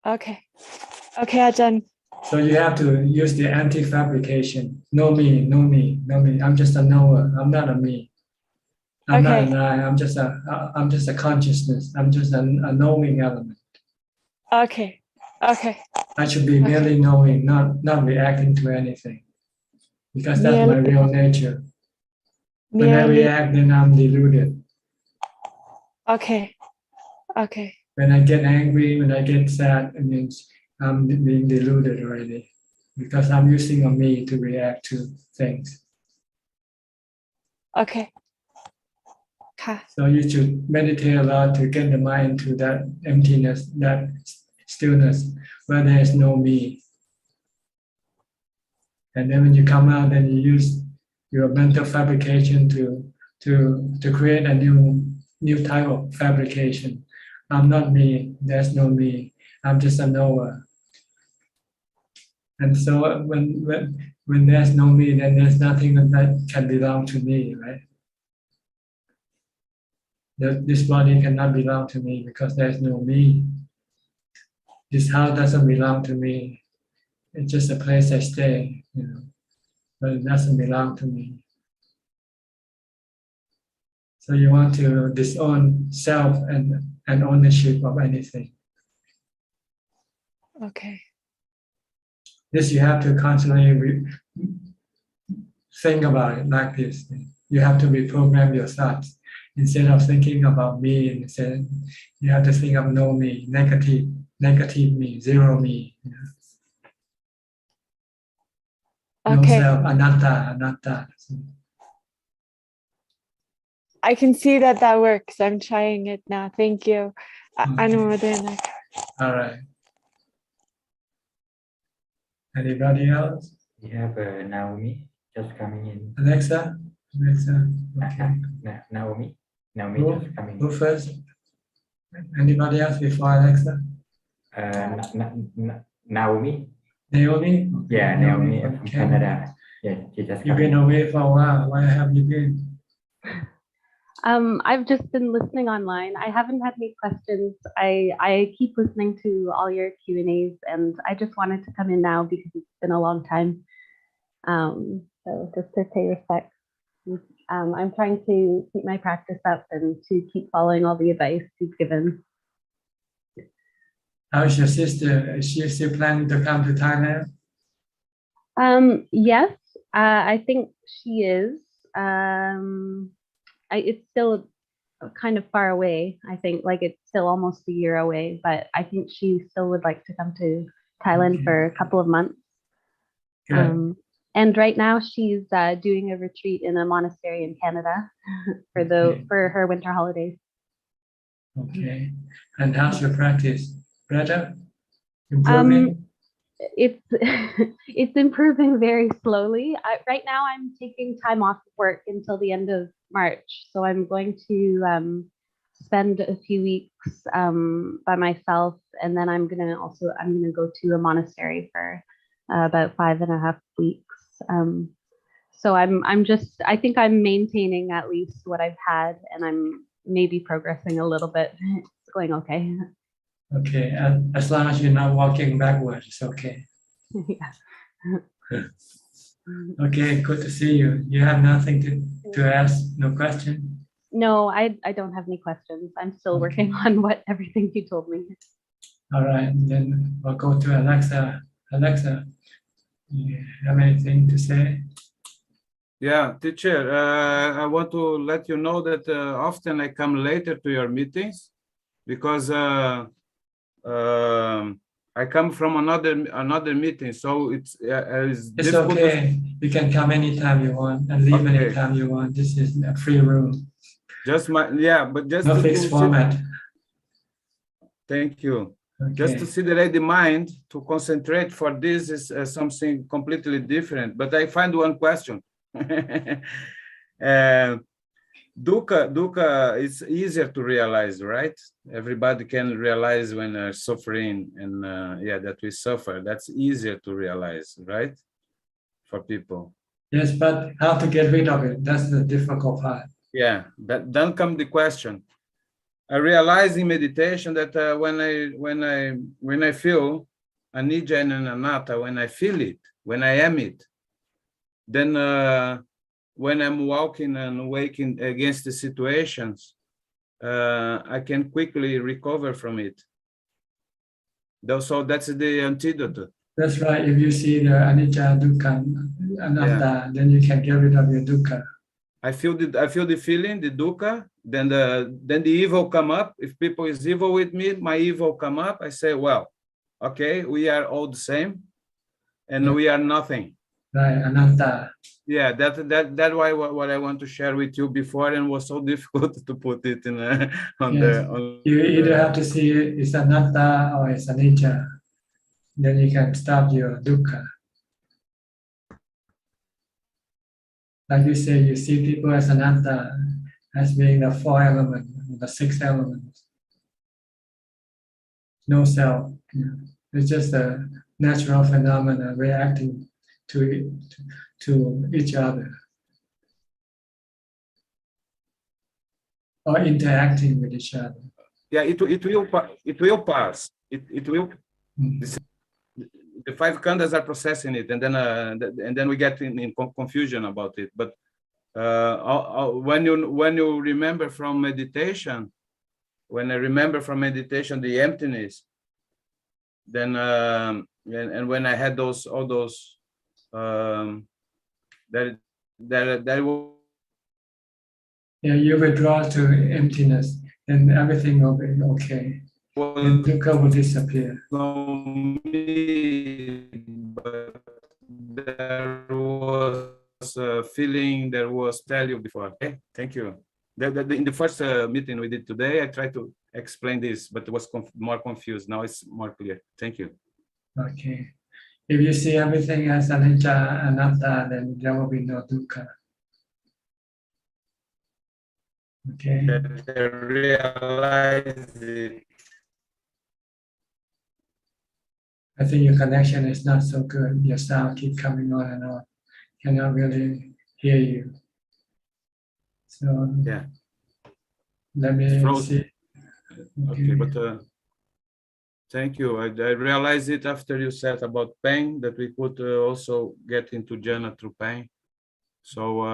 Okay, Ajahn. So you have to use the anti-fabrication. No me, no me, no me. I'm just a knower. I'm not a me. I'm not an I. I'm just a consciousness. I'm just a knowing element. Okay. I should be merely knowing, not reacting to anything, because that's my real nature. When I react, then I'm deluded. Okay. When I get angry, when I get sad, it means I'm being deluded already, because I'm using a me to react to things. Okay. So you should meditate a lot to get the mind to that emptiness, that stillness, where there is no me. And then when you come out, then you use your mental fabrication to create a new type of fabrication. I'm not me. There's no me. I'm just a knower. And so when there's no me, then there's nothing that can belong to me, right? This body cannot belong to me because there is no me. This house doesn't belong to me. It's just a place I stay, but it doesn't belong to me. So you want to disown self and ownership of anything. Okay. This you have to constantly think about it like this. You have to reprogram your thoughts. Instead of thinking about me, instead you have to think of no me, negative me, zero me. No Okay. self, anatta. I can see that works. I'm trying it now. Thank you. Okay. All right. Anybody else? We have Naomi just coming in. Alexa. Okay. Naomi just coming in. Who first? Anybody else before Alexa? Naomi. Naomi? Yeah, Naomi from Okay. Canada. Yeah, she just You've been away for a while. Where have you been? I've just been listening online. I haven't had any questions. I keep listening to all your Q&As, and I just wanted to come in now because it's been a long time. So just to pay respect. I'm trying to keep my practice up and to keep following all the advice you've given. How's your sister? Is she still planning to come to Thailand? Yes, I think she is. It's still kind of far away. I think like it's still almost a year away, but I think she still would like to come to Thailand for a couple of months. And right now she's doing a retreat in a monastery in Canada for her winter holidays. Okay. And how's your practice? Better? Improving? It's improving very slowly. Right now I'm taking time off of work until the end of March. So I'm going to spend a few weeks by myself, and then I'm gonna go to a monastery for about 5.5 weeks. So I think I'm maintaining at least what I've had, and I'm maybe progressing a little bit. It's going okay. Okay, and as long as you're not walking backwards, it's okay. Yeah. Okay, good to see you. You have nothing to ask, no question? No, I don't have any questions. I'm still working on everything you told me. All right, then we'll go to Alexa. Alexa, you have anything to say? Yeah, teacher, I want to let you know that often I come later to your meetings because I come from another meeting, so it's difficult. Okay. You can come anytime you want and leave anytime you want. This is a free room. Just no fixed format. Thank you. Okay. Just to see the ready mind to concentrate for this is something completely different. But I find one question. Dukkha is easier to realize, right? Everybody can realize when they're suffering, and that we suffer. That's easier to realize, right? For people. Yes, but how to get rid of it? That's the difficult part. Yeah, then come the question. I realize in meditation that when I feel anicca and anatta, when I feel it, when I am it, then when I'm walking and waking against the situations, I can quickly recover from it. So that's the antidote. That's right. If you see the anicca, dukkha, anatta, then you can get rid of your dukkha. I feel the feeling, the dukkha. Then the evil come up. If people is evil with me, my evil come up. I say, well, okay, we are all the same, and we are nothing. Right, anatta. Yeah, that's why what I want to share with you before, and was so difficult to put it in you either have to see it's anatta or it's anicca. Then you can stop your dukkha. Like you say, you see people as anatta, as being the 4 elements, the 6 elements. No self. It's just a natural phenomena reacting to each other. or interacting with each other. Yeah, it will pass. It will. The five khandhas are processing it, and then we get in confusion about it. But when you remember from meditation, when I remember from meditation the emptiness, then and when I had all those that will. Yeah, you withdraw to emptiness, and everything will be okay. And dukkha will disappear. But there was a feeling, there was tell you before. Okay, thank you. In the first meeting we did today, I tried to explain this, but it was more confused. Now it's more clear. Thank you. Okay. If you see everything as anicca, anatta, then there will be no dukkha. Okay. That I realize it. I think your connection is not so good. Your sound keep coming on and on. Cannot really hear you. So yeah. Let me see. Okay, but thank you. I realized it after you said about pain that we could also get into jhana through pain. So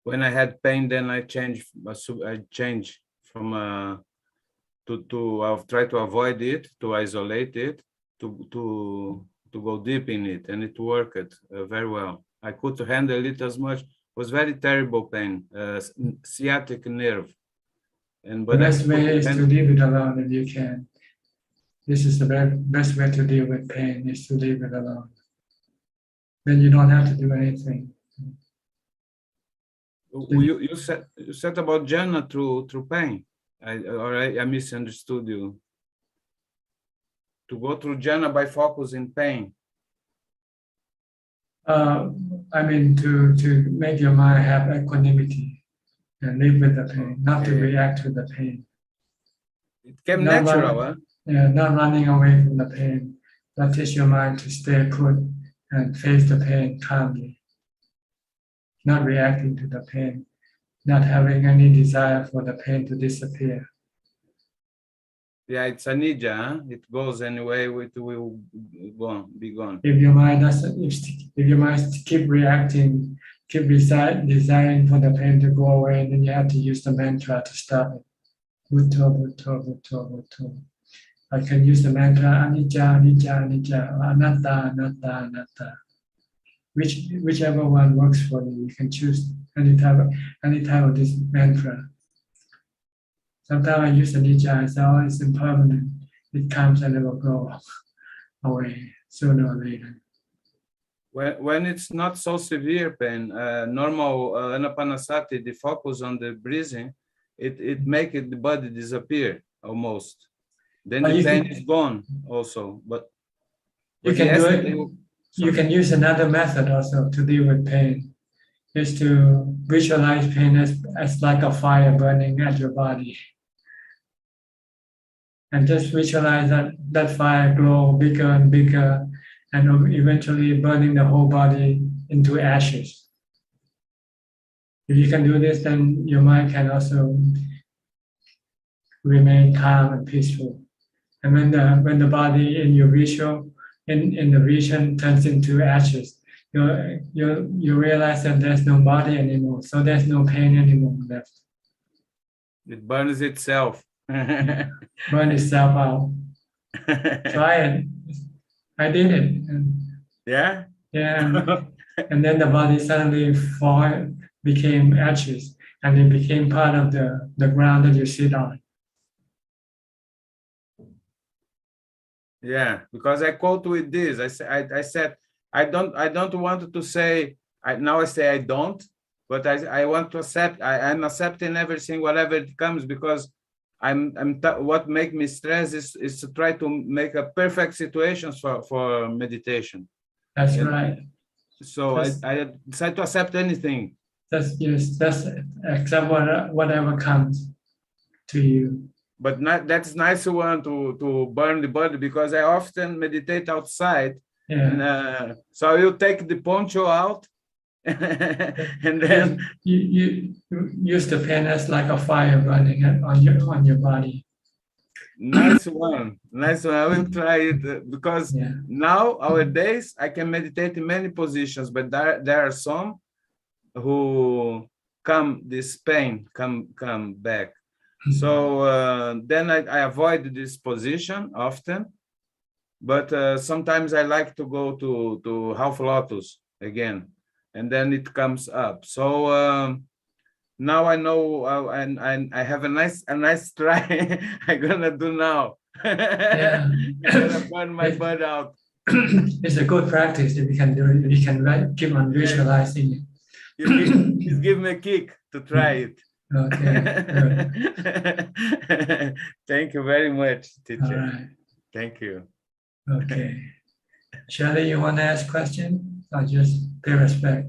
when I had pain, then I changed. I changed from I've tried to avoid it, to isolate it, to go deep in it, and it worked very well. I could handle it as much. It was very terrible pain, sciatic nerve. The best way is to leave it alone if you can. This is the best way to deal with pain, is to leave it alone. Then you don't have to do anything. You said about jhana through pain. I misunderstood you. To go through jhana by focusing pain. I mean to make your mind have equanimity and live with the pain, not to react to the pain. It came natural, Yeah, not running away from the pain, but teach your mind to stay put and face the pain calmly. Not reacting to the pain, not having any desire for the pain to disappear. Yeah, it's a nidja. Huh? It goes anyway. It will be gone. If your mind doesn't, if your mind keep reacting, keep desiring for the pain to go away, then you have to use the mantra to stop it. Butto, butto, butto, butto. I can use the mantra anicca, anicca, anicca, or anatta, anatta, anatta. Whichever one works for you, you can choose any type of this mantra. Sometimes I use anicca, I say, oh, it's impermanent. It comes and it will go away sooner or later. When it's not so severe pain, normal anapanasati, the focus on the breathing, it makes the body disappear almost. Then the pain is gone also. But you can do it. You can use another method also to deal with pain, is to visualize pain as like a fire burning at your body. And just visualize that fire grow bigger and bigger, and eventually burning the whole body into ashes. If you can do this, then your mind can also remain calm and peaceful. And when the body in your visual, in the vision turns into ashes, you realize that there's no body anymore, so there's no pain anymore left. It burns itself. Burn itself out. Try it. I did it. Yeah? Yeah. And then the body suddenly became ashes, and it became part of the ground that you sit on. Yeah, because I quote with this. I said I don't want to say. Now I say I don't, but I want to accept. I'm accepting everything, whatever it comes, because what makes me stress is to try to make a perfect situations for meditation. That's right. So I decide to accept anything. That's accept whatever comes to you. But that's nice one to burn the body, because I often meditate outside. Yeah. And, so I will take the poncho out And then you use the pen as like a fire burning on your body. nice one. I will try it because nowadays I can meditate in many positions, but there are some who this pain come back. So then I avoid this position often, but sometimes I like to go to half lotus again, and then it comes up. So now I know, and I have a nice try. I'm gonna do now. I'm gonna burn my butt out. It's a good practice if you can do it. You can keep on visualizing it. Just give me a kick to try it. Okay. Thank you very much, teacher. All right. Thank you. Okay. Shelley, you want to ask question? Or just pay respect?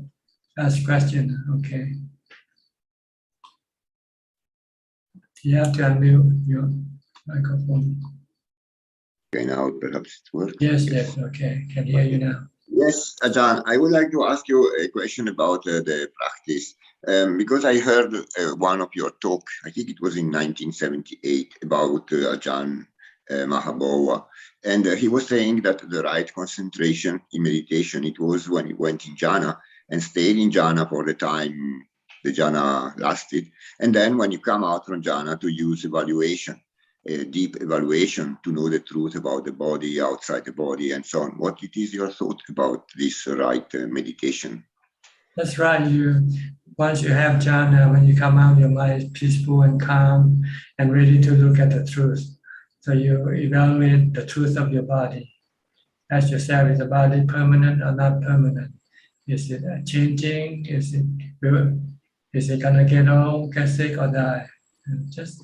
Ask question. Okay. You have to unmute your microphone. Okay, now perhaps it works. Yes, okay. Can hear you now. Yes, Ajaan, I would like to ask you a question about the practice. Because I heard one of your talk, I think it was in 1978, about Ajaan Mahabhava. And he was saying that the right concentration in meditation, it was when he went in jhana and stayed in jhana for the time the jhana lasted. And then when you come out from jhana, to use evaluation, deep evaluation, to know the truth about the body, outside the body, and so on. What is your thought about this right meditation? That's right. Once you have jhana, when you come out, your mind is peaceful and calm and ready to look at the truth. So you evaluate the truth of your body. Ask yourself, is the body permanent or not permanent? Is it changing? Is it gonna get old, get sick, or die? And just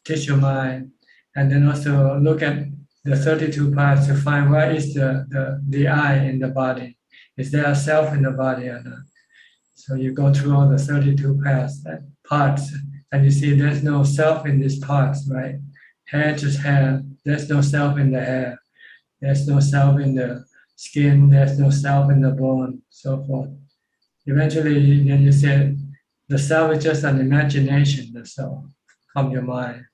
teach your mind, and then also look at the 32 parts to find where is the I in the body. Is there a self in the body or not? So you go through all the 32 parts, and you see there's no self in these parts, right? Hair, just hair. There's no self in the hair. There's no self in the skin. There's no self in the bone, so forth. Eventually, then you say the self is just an imagination, the self from your mind.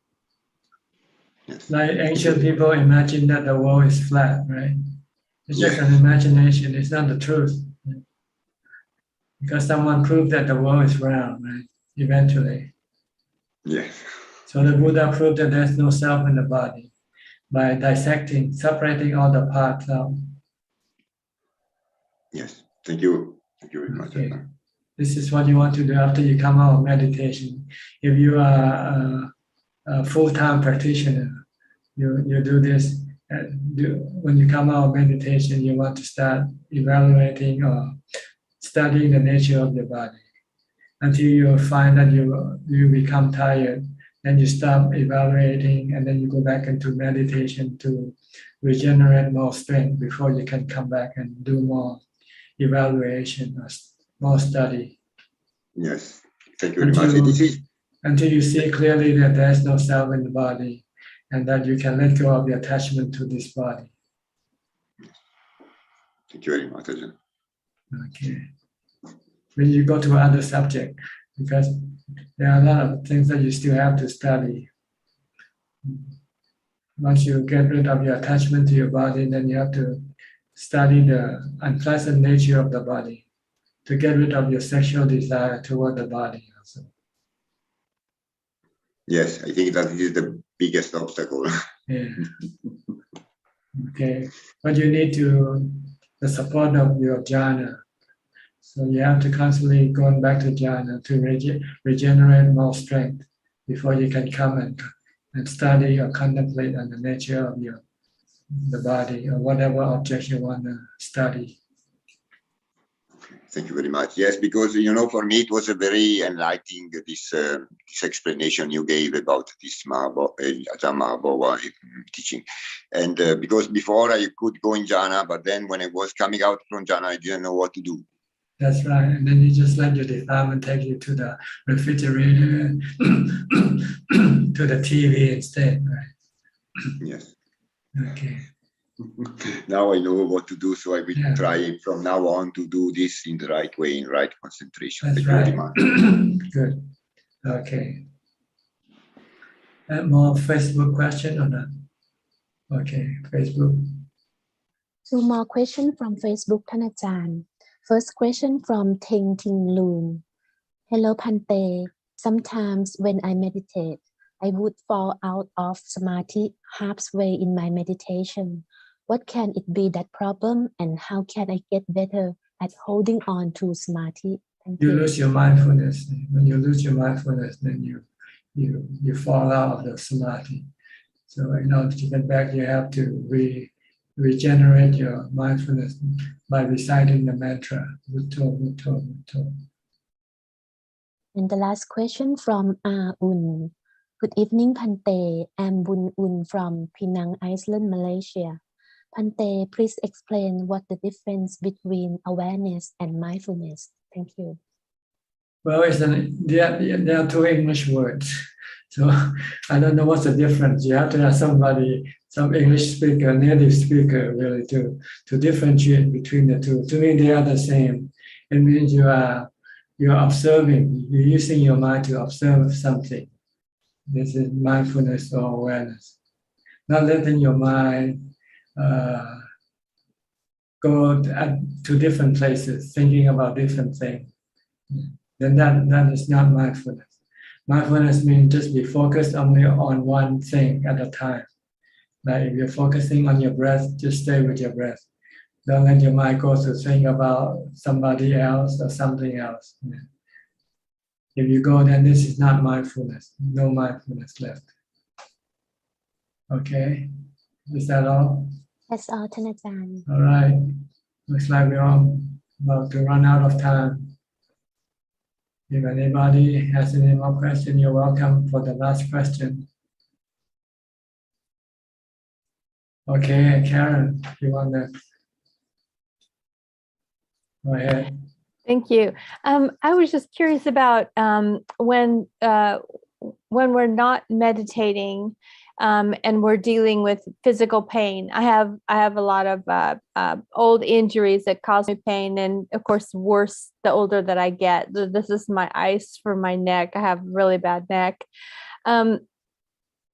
Like ancient people imagine that the world is flat, right? It's just an imagination. It's not the truth. Because someone proved that the world is round, right? Eventually. Yes. So the Buddha proved that there's no self in the body by dissecting, separating all the parts out. Yes. Thank you. Thank you very much. Okay. This is what you want to do after you come out of meditation. If you are a full-time practitioner, you do this. When you come out of meditation, you want to start evaluating or studying the nature of your body until you find that you become tired. Then you stop evaluating, and then you go back into meditation to regenerate more strength before you can come back and do more evaluation or more study. Yes, thank you very much. Until you see clearly that there's no self in the body, and that you can let go of your attachment to this body. Thank you very much, Ajaan. Okay. When you go to other subject, because there are a lot of things that you still have to study. Once you get rid of your attachment to your body, then you have to study the unpleasant nature of the body to get rid of your sexual desire toward the body also. Yes, I think that is the biggest obstacle. Yeah. Okay, but you need the support of your jhana. So you have to constantly go back to jhana to regenerate more strength before you can come and study or contemplate on the nature of the body or whatever object you want to study. Thank you very much. Yes, because for me it was a very enlightening this explanation you gave about this Ajaan Mahabhava teaching, and because before I could go in jhana, but then when I was coming out from jhana, I didn't know what to do. That's right, and then you just let your defilement take you to the refrigerator, to the TV instead, right? Yes. Okay. Now I know what to do, so I will try from now on to do this in the right way, in right concentration. That's Thank you very right. much. Good. Okay. More Facebook question or not? Okay, Facebook. 2 more questions from Facebook ท่านอาจารย์ First question from Ting Ting Loon. Hello Pante. Sometimes when I meditate, I would fall out of samadhi halfway in my meditation. What can it be that problem, and how can I get better at holding on to samadhi? Thank You you. lose your mindfulness. When you lose your mindfulness, then you fall out of the samadhi. So in order to get back, you have to regenerate your mindfulness by reciting the mantra Butto, Butto, Butto. And the last question from Un. Good evening, Pante. I'm Bun Un from Penang, Iceland, Malaysia. Pante, please explain what the difference between awareness and mindfulness. Thank you. Well, there are 2 English words. So I don't know what's the difference. You have to have somebody, some English speaker, native speaker, really to differentiate between the 2. To me, they are the same. It means you are observing. You're using your mind to observe something. This is mindfulness or awareness. Not letting your mind go to different places, thinking about different things. Then that is not mindfulness. Mindfulness means just be focused only on one thing at a time. Like if you're focusing on your breath, just stay with your breath. Don't let your mind go to think about somebody else or something else. If you go, then this is not mindfulness. No mindfulness left. Okay, is that all? That's all, ท่านอาจารย์ All right. Looks like we're about to run out of time. If anybody has any more questions, you're welcome for the last question. Okay, Karen, you want to go ahead. Thank you. I was just curious about when we're not meditating and we're dealing with physical pain. I have a lot of old injuries that cause me pain, and of course, worse the older that I get. This is my ice for my neck. I have really bad neck.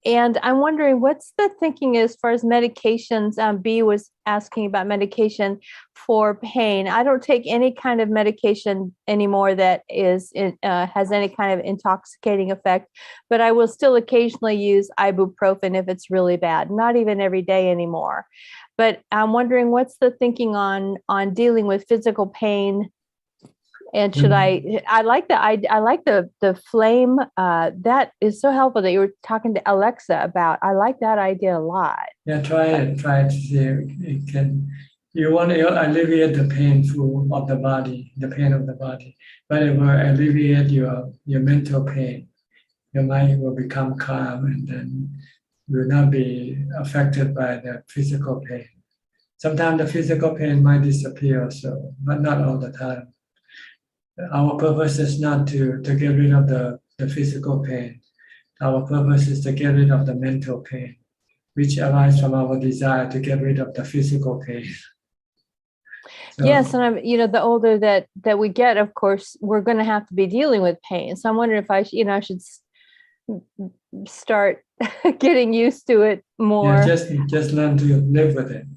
And I'm wondering what's the thinking as far as medications. B was asking about medication for pain. I don't take any kind of medication anymore that has any kind of intoxicating effect, but I will still occasionally use ibuprofen if it's really bad. Not even every day anymore. But I'm wondering what's the thinking on dealing with physical pain. And should I like the flame, that is so helpful that you were talking to Alexa about. I like that idea a lot. Yeah, try to see if it can. You want to alleviate the pain of the body, the pain of the body, but it will alleviate your mental pain. Your mind will become calm, and then you will not be affected by the physical pain. Sometimes the physical pain might disappear also, but not all the time. Our purpose is not to get rid of the physical pain. Our purpose is to get rid of the mental pain, which arises from our desire to get rid of the physical pain. So, yes, and the older that we get, of course, we're going to have to be dealing with pain. So I'm wondering if I should start getting used to it more. Yeah, just learn to live with it.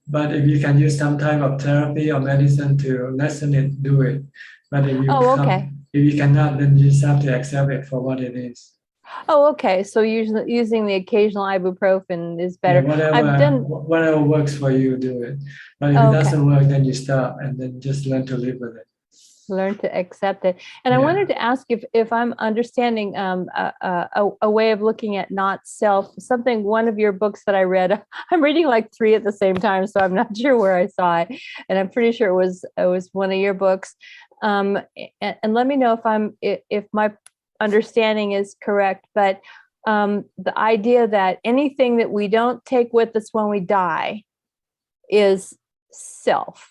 But if you can use some type of therapy or medicine to lessen it, do it. But if you cannot, then you just have to accept it for what it is. Oh, okay. So using the occasional ibuprofen is better. Yeah, whatever works for you, do it. But if it doesn't work, then you stop and then just learn to live with it. Learn to accept it. And I wanted to ask if I'm understanding a way of looking at not self, one of your books that I read. I'm reading like 3 at the same time, so I'm not sure where I saw it. And I'm pretty sure it was one of your books. And let me know if my understanding is correct, but the idea that anything that we don't take with us when we die is self.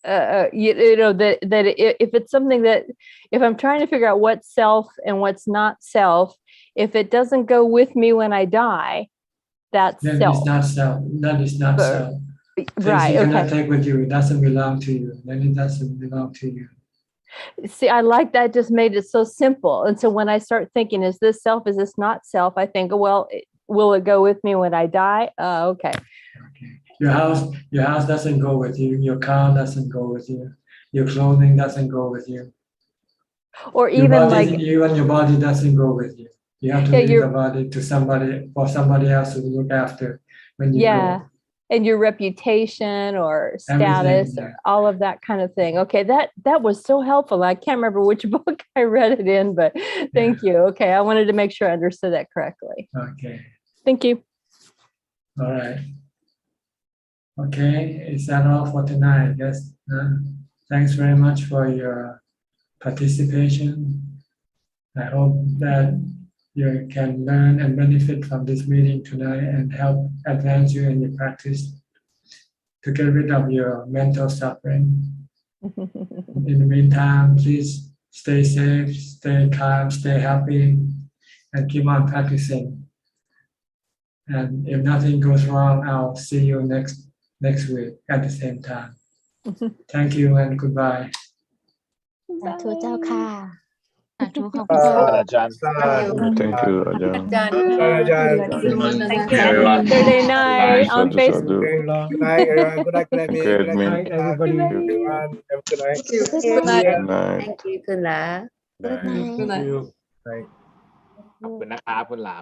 That if it's something that, if I'm trying to figure out what's self and what's not self, if it doesn't go with me when I die, that's Then self. it's not self. That is not But- self. Things Right. you cannot Okay. take with you. It doesn't belong to you. Then it doesn't belong to you. See, I like that. Just made it so simple. And so when I start thinking, is this self? Is this not self? I think, well, will it go with me when I die? Okay. Your house doesn't go with you. Your car doesn't go with you. Your clothing doesn't go with you. Or Your even body, like, even your body doesn't go with you. You have to Yeah, leave you're- the body to somebody, for somebody else to look after when you yeah. go. And your reputation or Everything, status or all of that kind of thing. Okay, that was so helpful. I can't remember which book I read it in, but thank you. Okay, I wanted to make sure I understood that correctly. Okay. Thank you. All right. Okay, is that all for tonight? Yes. Thanks very much for your participation. I hope that you can learn and benefit from this meeting tonight and help advance you in your practice to get rid of your mental suffering. In the meantime, please stay safe, stay calm, stay happy, and keep on practicing. And if nothing goes wrong, I'll see you next week at the same time. Thank you and goodbye. สาธุเจ้าค่ะ ขอบคุณอาจารย์ Thank you, Ajahn. Thank you. Yeah, everyone. Saturday night on Sadhu, Facebook. sadhu. Good night, everyone. Good night, Glenn. Thank you, Good admin. night, everybody. Everyone. Have a good night. Good night. Good night. Thank you, Kunla. Good night. Good night. Night. ขอบคุณนะครับคุณหลา